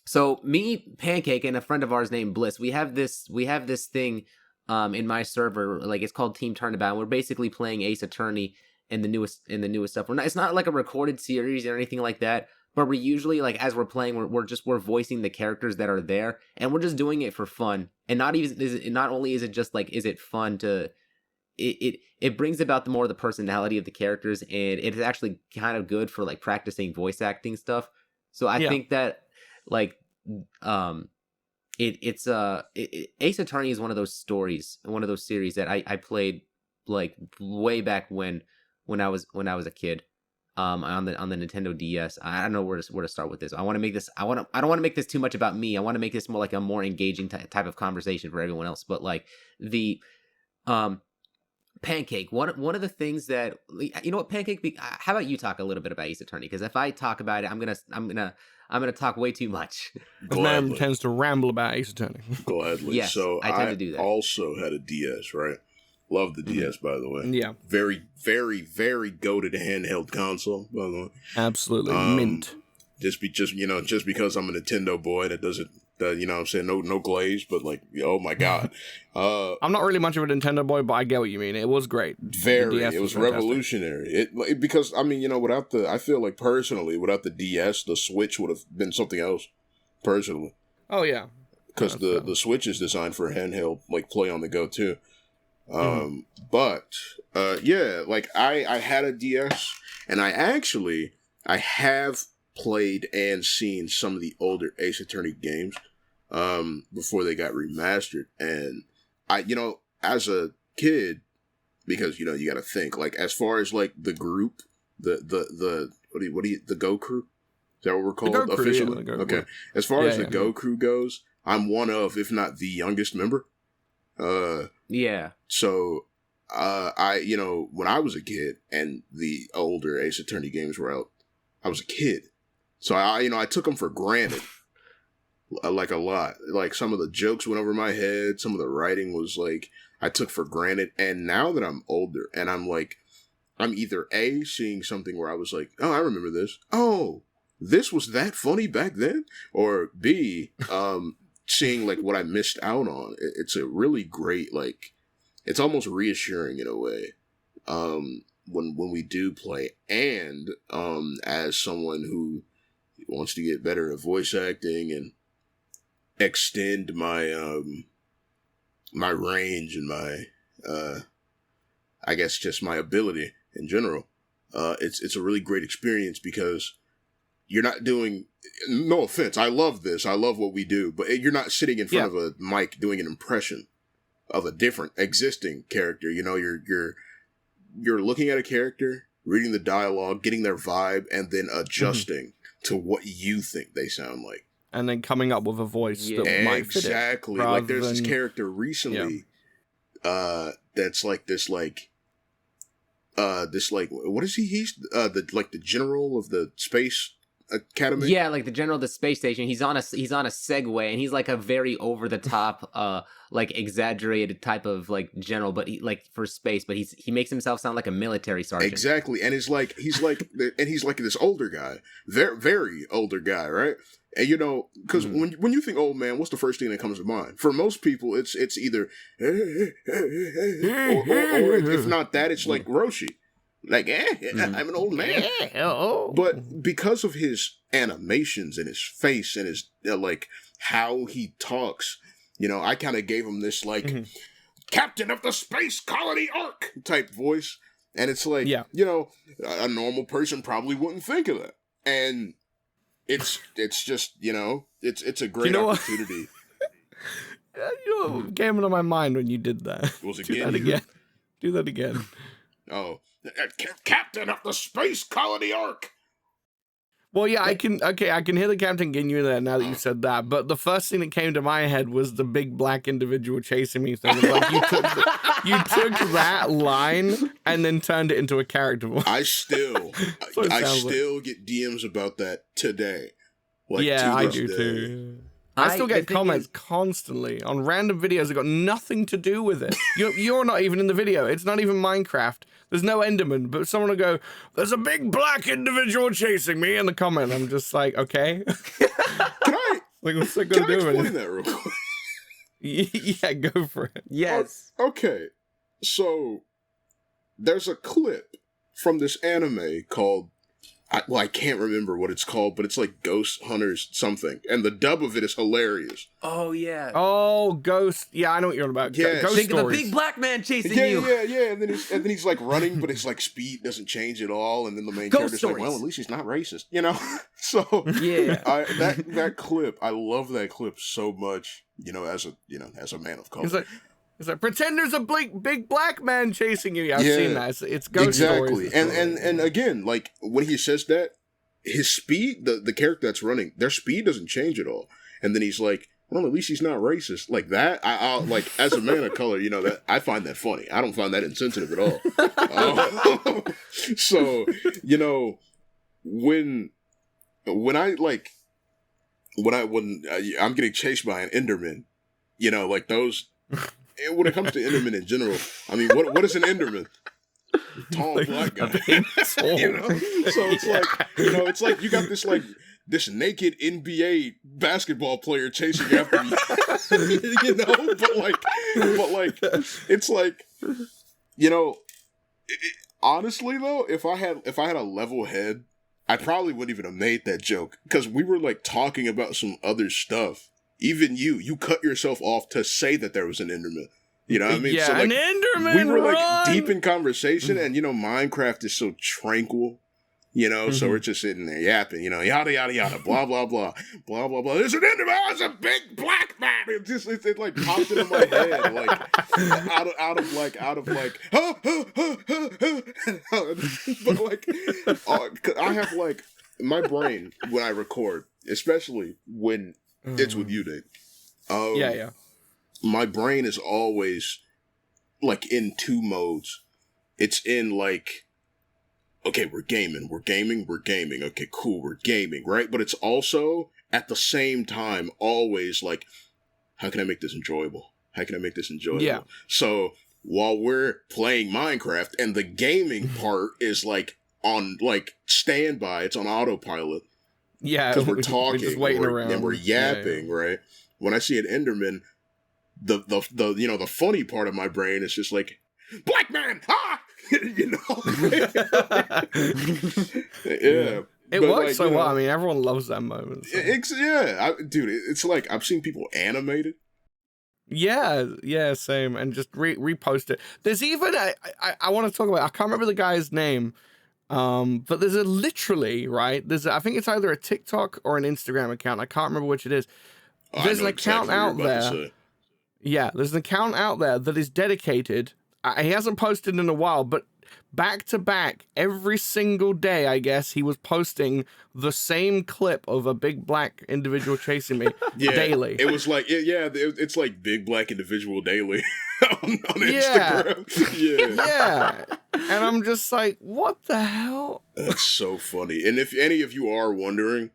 So me, Pancake, and a friend of ours named Bliss, we have this thing in my server, it's called Team Turnabout. We're basically playing Ace Attorney, in the newest stuff. It's not like a recorded series or anything like that, but we're usually like, as we're playing, we're voicing the characters that are there, and we're just doing it for fun. And not only is it just like, is it fun to it brings about the personality of the characters, and it's actually kind of good for like practicing voice acting stuff. So I think that like Ace Attorney is one of those series that I played like way back when I was a kid, on the Nintendo DS. I don't know where to start with this. I don't want to make this too much about me. I want to make this more like a more engaging type of conversation for everyone else. But like the Pancake, one of the things that, you know what, Pancake, how about you talk a little bit about Ace Attorney? Because if I talk about it, I'm gonna talk way too much. This man tends to ramble about Ace Attorney. Gladly. Yes, so I tend to do that. Also had a DS, right? Love the DS, by the way. Yeah. Very, very, very goated handheld console, by the way. Absolutely. Mint. Just because I'm a Nintendo boy, that doesn't, you know what I'm saying, no glaze, but like, oh my God. I'm not really much of a Nintendo boy, but I get what you mean. It was great. It was revolutionary. Because, I mean, you know, I feel like personally, without the DS, the Switch would have been something else, personally. Oh, yeah. Because the Switch is designed for handheld, like, play on the go, too. But, yeah, like, I had a DS, and I have played and seen some of the older Ace Attorney games before they got remastered. And I, you know, as a kid, because, you know, you got to think, like, as far as like the group, the Gokrew, is that what we're called officially? Yeah, okay. As far as the Gokrew goes, I'm one of, if not the youngest member. Yeah. So you know, when I was a kid and the older Ace Attorney games were out, I was a kid. So I took them for granted, like a lot. Like some of the jokes went over my head. Some of the writing was like I took for granted. And now that I'm older, and I'm either A, seeing something where I was like, oh, I remember this. Oh, this was that funny back then, or B, seeing like what I missed out on. It's a really great, like, it's almost reassuring in a way. When we do play, and as someone who wants to get better at voice acting and extend my my range and my I guess just my ability in general, it's a really great experience because you're not doing, no offense, I love this, I love what we do, but you're not sitting in front of a mic doing an impression of a different existing character. You know, you're looking at a character, reading the dialogue, getting their vibe, and then adjusting to what you think they sound like. And then coming up with a voice that might fit it. Exactly. Like there's this character recently that's like this what is he? He's the general of the space academy. Yeah, like the general of the space station. He's on a Segway, and he's like a very over the top like exaggerated type of like general, but he, like for space, but he makes himself sound like a military sergeant. Exactly. And he's like this older guy, very, very older guy, right? And you know, because when you think old man, what's the first thing that comes to mind? For most people, it's either or if not that, it's like Roshi. Like, I'm an old man. But because of his animations and his face and his like how he talks, you know, I kind of gave him this like Captain of the Space Colony Ark type voice, and it's like, you know, a normal person probably wouldn't think of that, and it's just, you know, it's a great opportunity. You know what came into my mind when you did that? Was it Do that again. Oh. Captain of the Space Colony Ark. Well, yeah, I can hear the Captain Ginyu there now that you said that, but the first thing that came to my head was the big black individual chasing me thing. Like you took that line and then turned it into a character voice. I still get DMs about that today. Like, yeah, I do too. I still get comments constantly on random videos that got nothing to do with it. You're not even in the video. It's not even Minecraft. There's no Enderman, but someone will go, "There's a big black individual chasing me," in the comment. I'm just like, okay. Can I explain that real quick? Yeah, go for it. Yes. Okay. So there's a clip from this anime called, I can't remember what it's called, but it's like Ghost Hunters something, and the dub of it is hilarious. Oh yeah. Oh, Ghost. Yeah, I know what you're on about. Yeah, Ghost Think of the stories. big black man chasing Yeah, you. yeah. And then he's like running, but his like speed doesn't change at all. And then the main Ghost character's like, stories. well, at least he's not racist, you know. So Yeah. that clip, I love that clip so much. You know, as a man of color. It's like pretend there's a big black man chasing you. Yeah, I've seen that. It's Ghost Stories. Exactly. And again, like when he says that, his speed, the character that's running, their speed doesn't change at all. And then he's like, well, at least he's not racist. Like that, I'll like, as a man of color, you know, that I find that funny. I don't find that insensitive at all. So, you know, when I'm getting chased by an Enderman, you know, like those, when it comes to Enderman in general, I mean, what is an Enderman? Tall like black guy. You know? So it's like, you know, it's like you got this naked NBA basketball player chasing after me. You know, but like it's like, you know, honestly though, if I had a level head, I probably wouldn't even have made that joke, because we were like talking about some other stuff. Even you cut yourself off to say that there was an Enderman. You know what I mean? Yeah, so, like, an Enderman. we were like run! deep in conversation, and you know, Minecraft is so tranquil. You know, so we're just sitting there yapping. You know, yada yada yada, blah blah blah, blah blah blah. There's an Enderman. There's a big black man. It like popped into my head, like out of like, but like, I have like my brain when I record, especially when it's with you, Nick. Yeah. My brain is always like in two modes. It's in like, okay, we're gaming. Okay, cool, we're gaming, right? But it's also at the same time always like, how can I make this enjoyable? Yeah. So while we're playing Minecraft and the gaming part is like on like standby, it's on autopilot. Yeah, because we're talking, we're just waiting around, and we're yapping, right? When I see an Enderman, the you know, the funny part of my brain is just like, black man, you know. Yeah, it works like, so well. I mean, everyone loves that moment. So. Dude, it's like I've seen people animate it. Yeah, same, and just repost it. There's even I want to talk about. I can't remember the guy's name. But there's I think it's either a TikTok or an Instagram account. I can't remember which it is. There's an account out there. Yeah, there's an account out there that is dedicated. He hasn't posted in a while, but back to back, every single day, I guess, he was posting the same clip of a big black individual chasing me daily. It was like, it's like big black individual daily on Instagram. Yeah. And I'm just like, what the hell? That's so funny. And if any of you are wondering,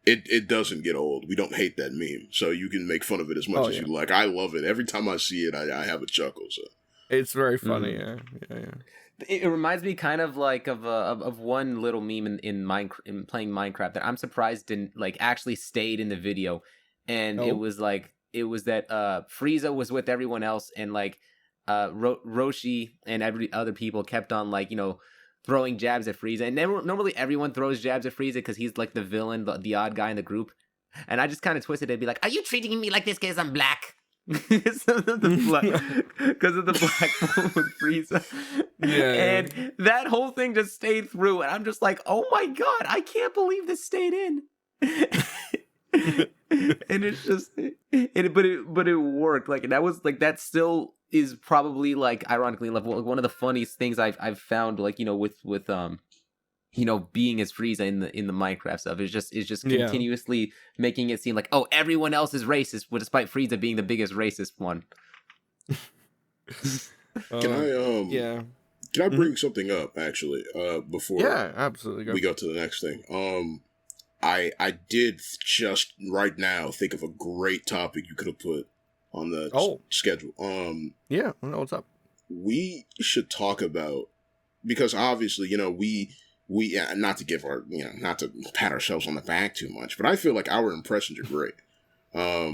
it doesn't get old. We don't hate that meme, so you can make fun of it as much as you like. I love it. Every time I see it, I have a chuckle. So it's very funny. Yeah. It reminds me kind of like of one little meme in playing Minecraft that I'm surprised didn't like actually stayed in the video, and it was that Frieza was with everyone else, and like Roshi and every other people kept on like, you know, throwing jabs at Frieza, and normally everyone throws jabs at Frieza because he's like the villain, the odd guy in the group, and I just kind of twisted it and be like, are you treating me like this because I'm black? Because of the black one with Frieza. And that whole thing just stayed through, and I'm just like, oh my god, I can't believe this stayed in. And it's just but it worked. Like that was like, that still is probably like, ironically, like one of the funniest things I've found, like, you know, with you know, being as Frieza in the Minecraft stuff is just continuously making it seem like, oh, everyone else is racist, despite Frieza being the biggest racist one. Can I bring something up actually before absolutely we go to the next thing? I did just right now think of a great topic you could have put on the schedule. I know what's up. We should talk about, because obviously, you know, we not to give our, you know, not to pat ourselves on the back too much, but I feel like our impressions are great. I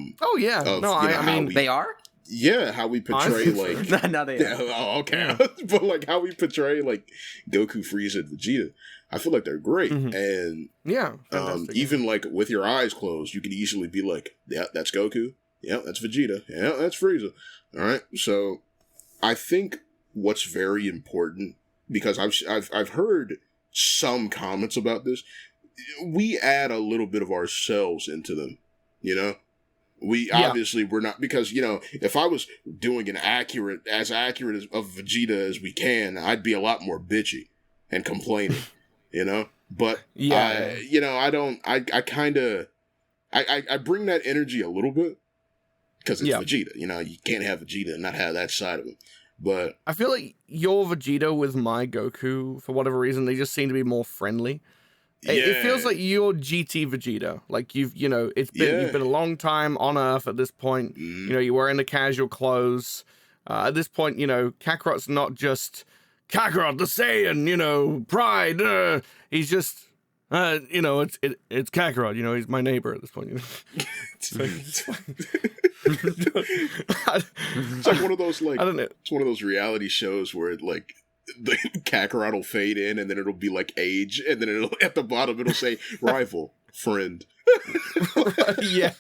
mean, they are. Yeah, how we portray like no, they okay, but like how we portray like Goku, Frieza, and Vegeta, I feel like they're great, and even like with your eyes closed, you can easily be like, yeah, that's Goku, yeah, that's Vegeta, yeah, that's Frieza. All right, so I think what's very important, because I've heard some comments about this, we add a little bit of ourselves into them, you know. We obviously we're not, because, you know, if I was doing as accurate of Vegeta as we can, I'd be a lot more bitchy and complaining, you know. But you know, I bring that energy a little bit because it's Vegeta. You know, you can't have Vegeta and not have that side of him. But I feel like your Vegeta with my Goku, for whatever reason, they just seem to be more friendly. It feels like you're GT Vegeta. Like you've been a long time on Earth at this point. You know, you're wearing the casual clothes. At this point, you know, Kakarot's not just Kakarot the Saiyan, you know, pride. He's just, you know, it's Kakarot. You know, he's my neighbor at this point. You know? It's like one of those, like, I don't know. It's one of those reality shows where it, like, the Kakarot will fade in, and then it'll be like age, and then it'll at the bottom it'll say rival, friend. Yeah.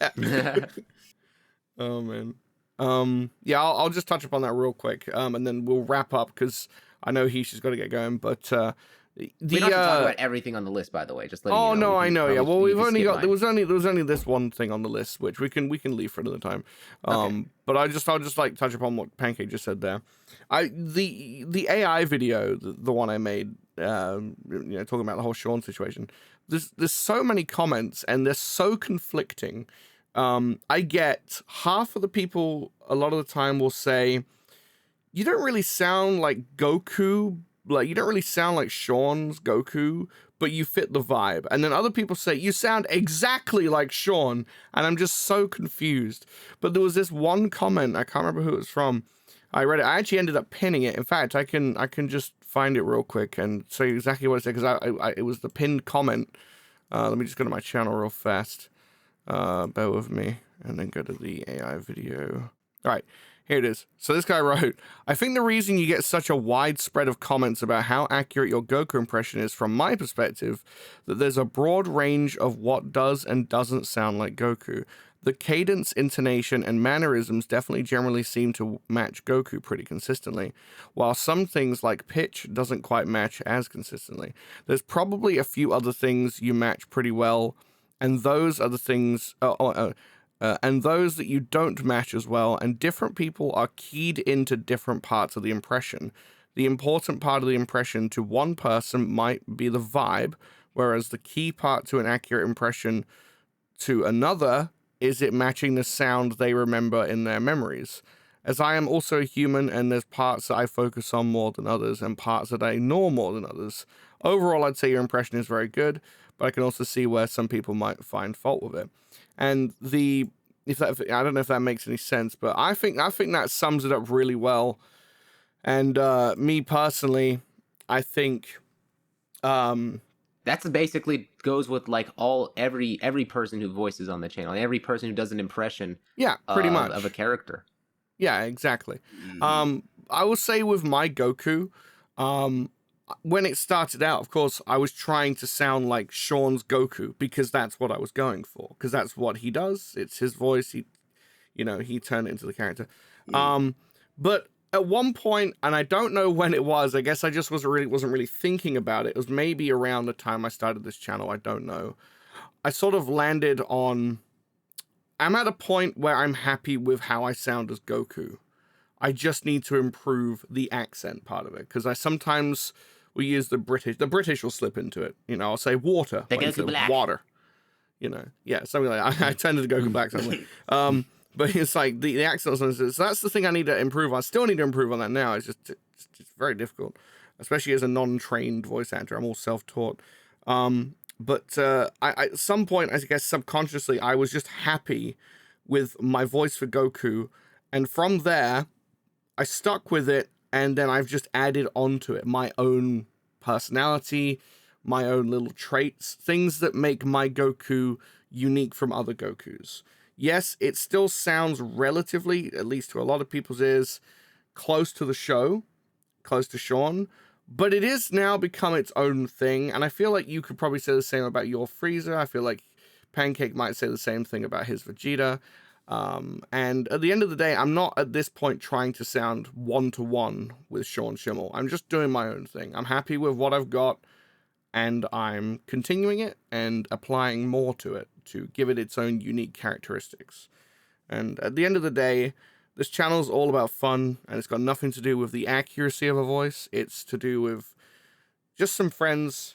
Oh man. Yeah, I'll just touch upon that real quick, and then we'll wrap up because I know Heishi's got to get going. But we don't have to talk about everything on the list, by the way. Just letting you know. No, I know. Yeah, well, we've only got there was only this one thing on the list, which we can leave for another time. But I'll just like touch upon what Pancake just said there. The AI video, the one I made, you know, talking about the whole Sean situation. There's so many comments and they're so conflicting. I get half of the people a lot of the time will say, you don't really sound like Goku. Like, you don't really sound like Sean's Goku, but you fit the vibe. And then other people say, you sound exactly like Sean, and I'm just so confused. But there was this one comment, I can't remember who it was from. I read it. I actually ended up pinning it. In fact, I can just find it real quick and say exactly what it said, because it was the pinned comment. Let me just go to my channel real fast. Bear with me, and then go to the AI video. All right. Here it is. So this guy wrote, I think the reason you get such a wide spread of comments about how accurate your Goku impression is, from my perspective, that there's a broad range of what does and doesn't sound like Goku. The cadence, intonation, and mannerisms definitely generally seem to match Goku pretty consistently, while some things like pitch doesn't quite match as consistently. There's probably a few other things you match pretty well, and those are the things... and those that you don't match as well, and different people are keyed into different parts of the impression. The important part of the impression to one person might be the vibe, whereas the key part to an accurate impression to another is it matching the sound they remember in their memories. As I am also a human, and there's parts that I focus on more than others, and parts that I ignore more than others. Overall, I'd say your impression is very good, but I can also see where some people might find fault with it. And I don't know if that makes any sense, but I think that sums it up really well. And me personally, I think that's basically goes with like every person who voices on the channel, every person who does an impression. Yeah, pretty much of a character. Yeah, exactly. I will say with my Goku, when it started out, of course, I was trying to sound like Sean's Goku because that's what I was going for. Because that's what he does. It's his voice. He turned it into the character. But at one point, and I don't know when it was, I guess I just wasn't really thinking about it. It was maybe around the time I started this channel. I don't know. I sort of landed on, I'm at a point where I'm happy with how I sound as Goku. I just need to improve the accent part of it. Because I sometimes... we use the British will slip into it. You know, I'll say water. The Goku Black. Water. You know, yeah, something like that. I tend to Goku Black something. But it's like the accent. So that's the thing I need to improve on. I still need to improve on that now. It's just very difficult, especially as a non-trained voice actor. I'm all self-taught. But I at some point, I guess subconsciously, I was just happy with my voice for Goku. And from there, I stuck with it. And then I've just added onto it my own personality, my own little traits, things that make my Goku unique from other Gokus. yes, it still sounds relatively, at least to a lot of people's ears, close to the show, close to Sean, but it is now become its own thing. And I feel like you could probably say the same about your Frieza. I feel like Pancake might say the same thing about his Vegeta. And at the end of the day, I'm not at this point trying to sound one-to-one with Sean Schimmel. I'm just doing my own thing. I'm happy with what I've got, and I'm continuing it and applying more to it to give it its own unique characteristics. And at the end of the day, this channel is all about fun, and it's got nothing to do with the accuracy of a voice. It's to do with just some friends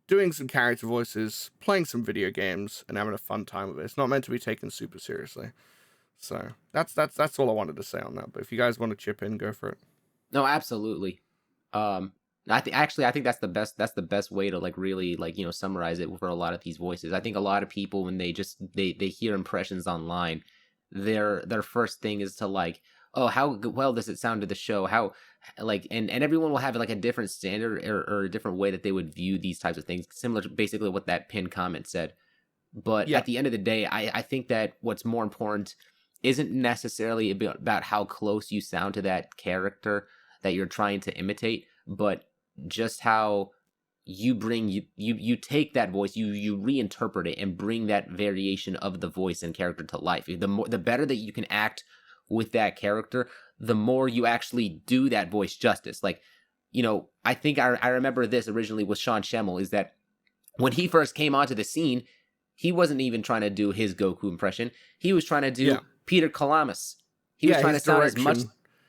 doing some character voices, playing some video games, and having a fun time with it. It's not meant to be taken super seriously. So that's all I wanted to say on that. But if you guys want to chip in, go for it. No, absolutely. I think that's the best way to like really like, you know, summarize it for a lot of these voices. I think a lot of people, when they hear impressions online, their first thing is to like, oh, how well does it sound to the show? How like, and everyone will have like a different standard or a different way that they would view these types of things, similar to basically what that pinned comment said. But at the end of the day, I think that what's more important isn't necessarily about how close you sound to that character that you're trying to imitate, but just how you bring you take that voice, you reinterpret it and bring that variation of the voice and character to life. The better that you can act with that character, the more you actually do that voice justice. Like, you know, I think I remember this originally with Sean Schimmel, is that when he first came onto the scene, he wasn't even trying to do his Goku impression. He was trying to do Peter Kalamis. He was trying to sound as much.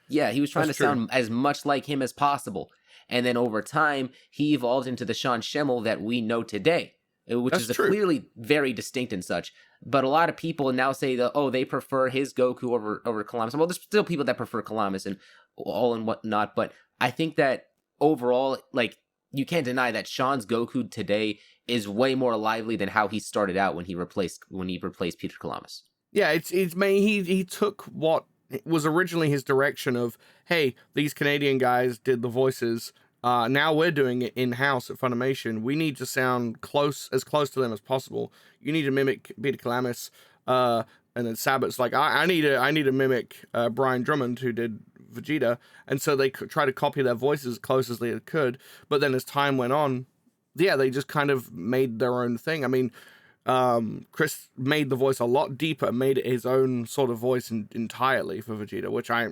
Yeah, he was trying to sound as much like him as possible. And then over time, he evolved into the Sean Schimmel that we know today, which is clearly very distinct and such. But a lot of people now say that, oh, they prefer his Goku over Kalamis. Well, there's still people that prefer Kalamis and all and whatnot. But I think that overall, like, you can't deny that Sean's Goku today is way more lively than how he started out when he replaced Peter Kalamis. Yeah, he took what was originally his direction of, hey, these Canadian guys did the voices. Now we're doing it in-house at Funimation. We need to sound as close to them as possible. You need to mimic Peter Kalamis. And then Sabat's like, I need to mimic Brian Drummond, who did Vegeta. And so they try to copy their voices as close as they could. But then as time went on, they just kind of made their own thing. I mean, Chris made the voice a lot deeper, made it his own sort of voice entirely for Vegeta, which I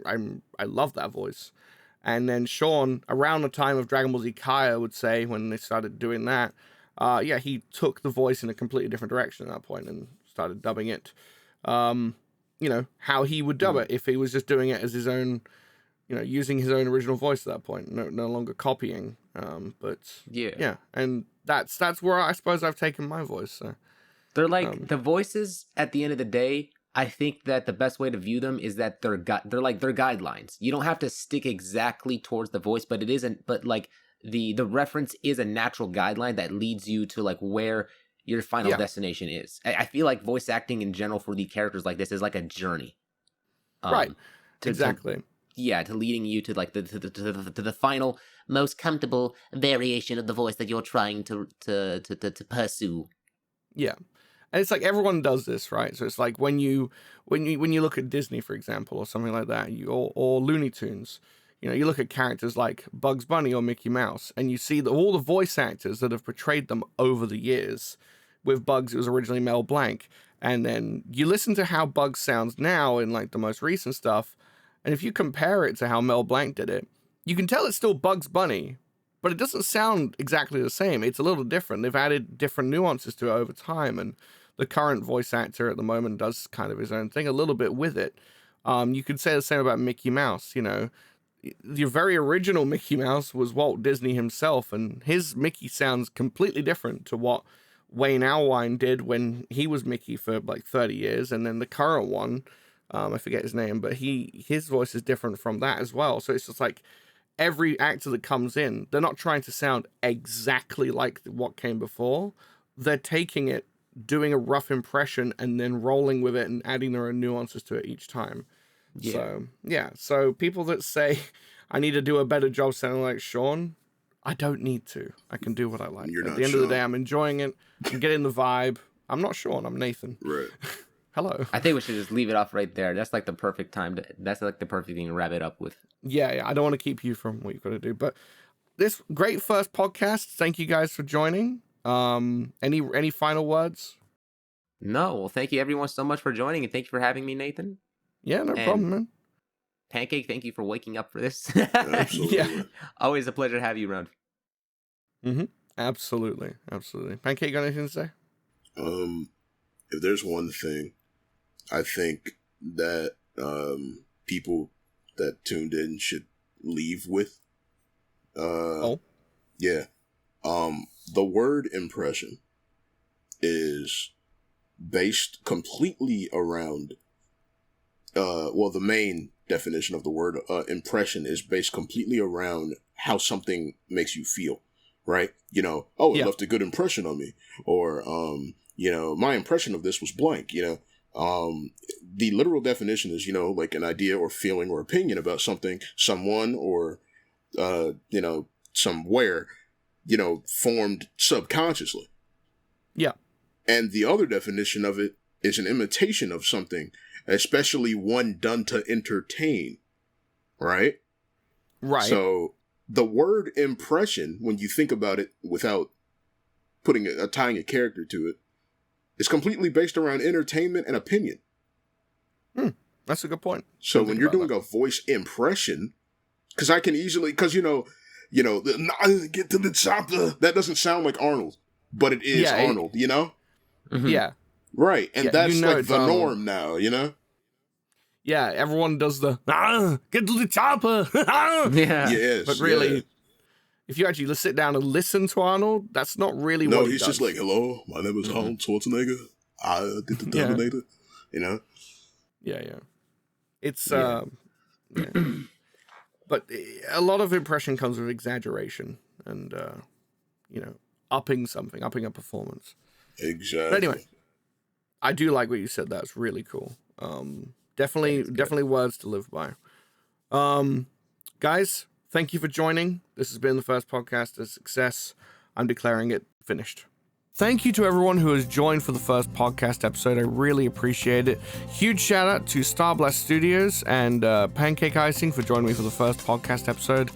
love that voice. And then Sean, around the time of Dragon Ball Z Kai, I would say, when they started doing that, he took the voice in a completely different direction at that point and started dubbing it, how he would dub it if he was just doing it as his own, using his own original voice at that point, no longer copying. And that's where I suppose I've taken my voice. So. They're like the voices at the end of the day. I think that the best way to view them is that they're guidelines. You don't have to stick exactly towards the voice, but it isn't. But like the reference is a natural guideline that leads you to like where your final destination is. I feel like voice acting in general for the characters like this is like a journey. Right. Exactly. To leading you to like to the final most comfortable variation of the voice that you're trying to pursue. Yeah. And it's like everyone does this, right? So it's like when you look at Disney, for example, or something like that, or Looney Tunes, you look at characters like Bugs Bunny or Mickey Mouse, and you see all the voice actors that have portrayed them over the years. With Bugs, it was originally Mel Blanc, and then you listen to how Bugs sounds now in like the most recent stuff, and if you compare it to how Mel Blanc did it, you can tell it's still Bugs Bunny, but it doesn't sound exactly the same. It's a little different. They've added different nuances to it over time, and the current voice actor at the moment does kind of his own thing a little bit with it. You could say the same about Mickey Mouse. The very original Mickey Mouse was Walt Disney himself, and his Mickey sounds completely different to what Wayne Allwine did when he was Mickey for like 30 years. And then the current one, I forget his name, but his voice is different from that as well. So it's just like every actor that comes in, they're not trying to sound exactly like what came before. They're taking it, doing a rough impression, and then rolling with it and adding their own nuances to it each time. So people that say I need to do a better job sounding like Sean, I don't need to. I can do what I like. At the end of the day, I'm enjoying it. I'm getting the vibe. I'm not Sean, I'm Nathan. Right. hello. I think we should just leave it off right there. That's like the perfect time that's like the perfect thing to wrap it up with. Yeah, I don't want to keep you from what you've got to do, but this great first podcast. Thank you guys for joining. Any final words? No, well, thank you everyone so much for joining, and thank you for having me, Nathan. Yeah, no problem, man. Pancake, thank you for waking up for this. Absolutely. Yeah. Always a pleasure to have you around. Absolutely. Pancake, got anything to say? If there's one thing, I think that people that tuned in should leave with, yeah, the word impression is based completely around, the main definition of the word impression is based completely around how something makes you feel, right? It left a good impression on me, or my impression of this was blank. The literal definition is like an idea or feeling or opinion about something, someone, or somewhere, formed subconsciously. Yeah. And the other definition of it is an imitation of something, especially one done to entertain, right? Right. So the word impression, when you think about it without putting tying a character to it, is completely based around entertainment and opinion. That's a good point. So when you're doing a voice impression, because I can easily, get to the chopper, that doesn't sound like Arnold, but it is Arnold, Mm-hmm. Yeah. Right, and that's like the Arnold. norm now, Yeah, everyone does the get to the chopper. Yeah. Yes, But really, if you actually sit down and listen to Arnold, that's not really what he he's does. just like, hello, my name is Arnold Schwarzenegger. I did the Terminator, Yeah. It's but a lot of impression comes with exaggeration and upping a performance. Exactly. But anyway, I do like what you said. That's really cool. Definitely words to live by. Guys, thank you for joining. This has been the first podcast a success. I'm declaring it finished. Thank you to everyone who has joined for the first podcast episode. I really appreciate it. Huge shout out to Starblast Studios and Pancake Icing for joining me for the first podcast episode,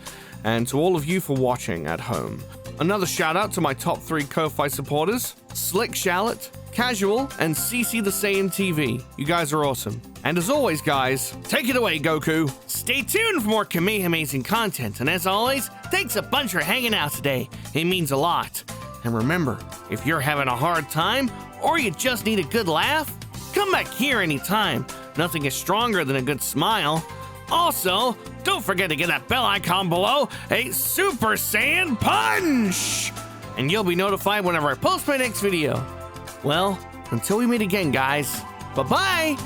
and to all of you for watching at home. Another shout out to my top 3 Ko-Fi supporters, Slick Shallot, Casual, and CiciTheSaiyanTV. You guys are awesome. And as always, guys, take it away, Goku. Stay tuned for more KamehaMAZIng content, and as always, thanks a bunch for hanging out today. It means a lot. And remember, if you're having a hard time, or you just need a good laugh, come back here anytime. Nothing is stronger than a good smile. Also, don't forget to get that bell icon below a Super Saiyan Punch! And you'll be notified whenever I post my next video. Well, until we meet again, guys. Bye-bye!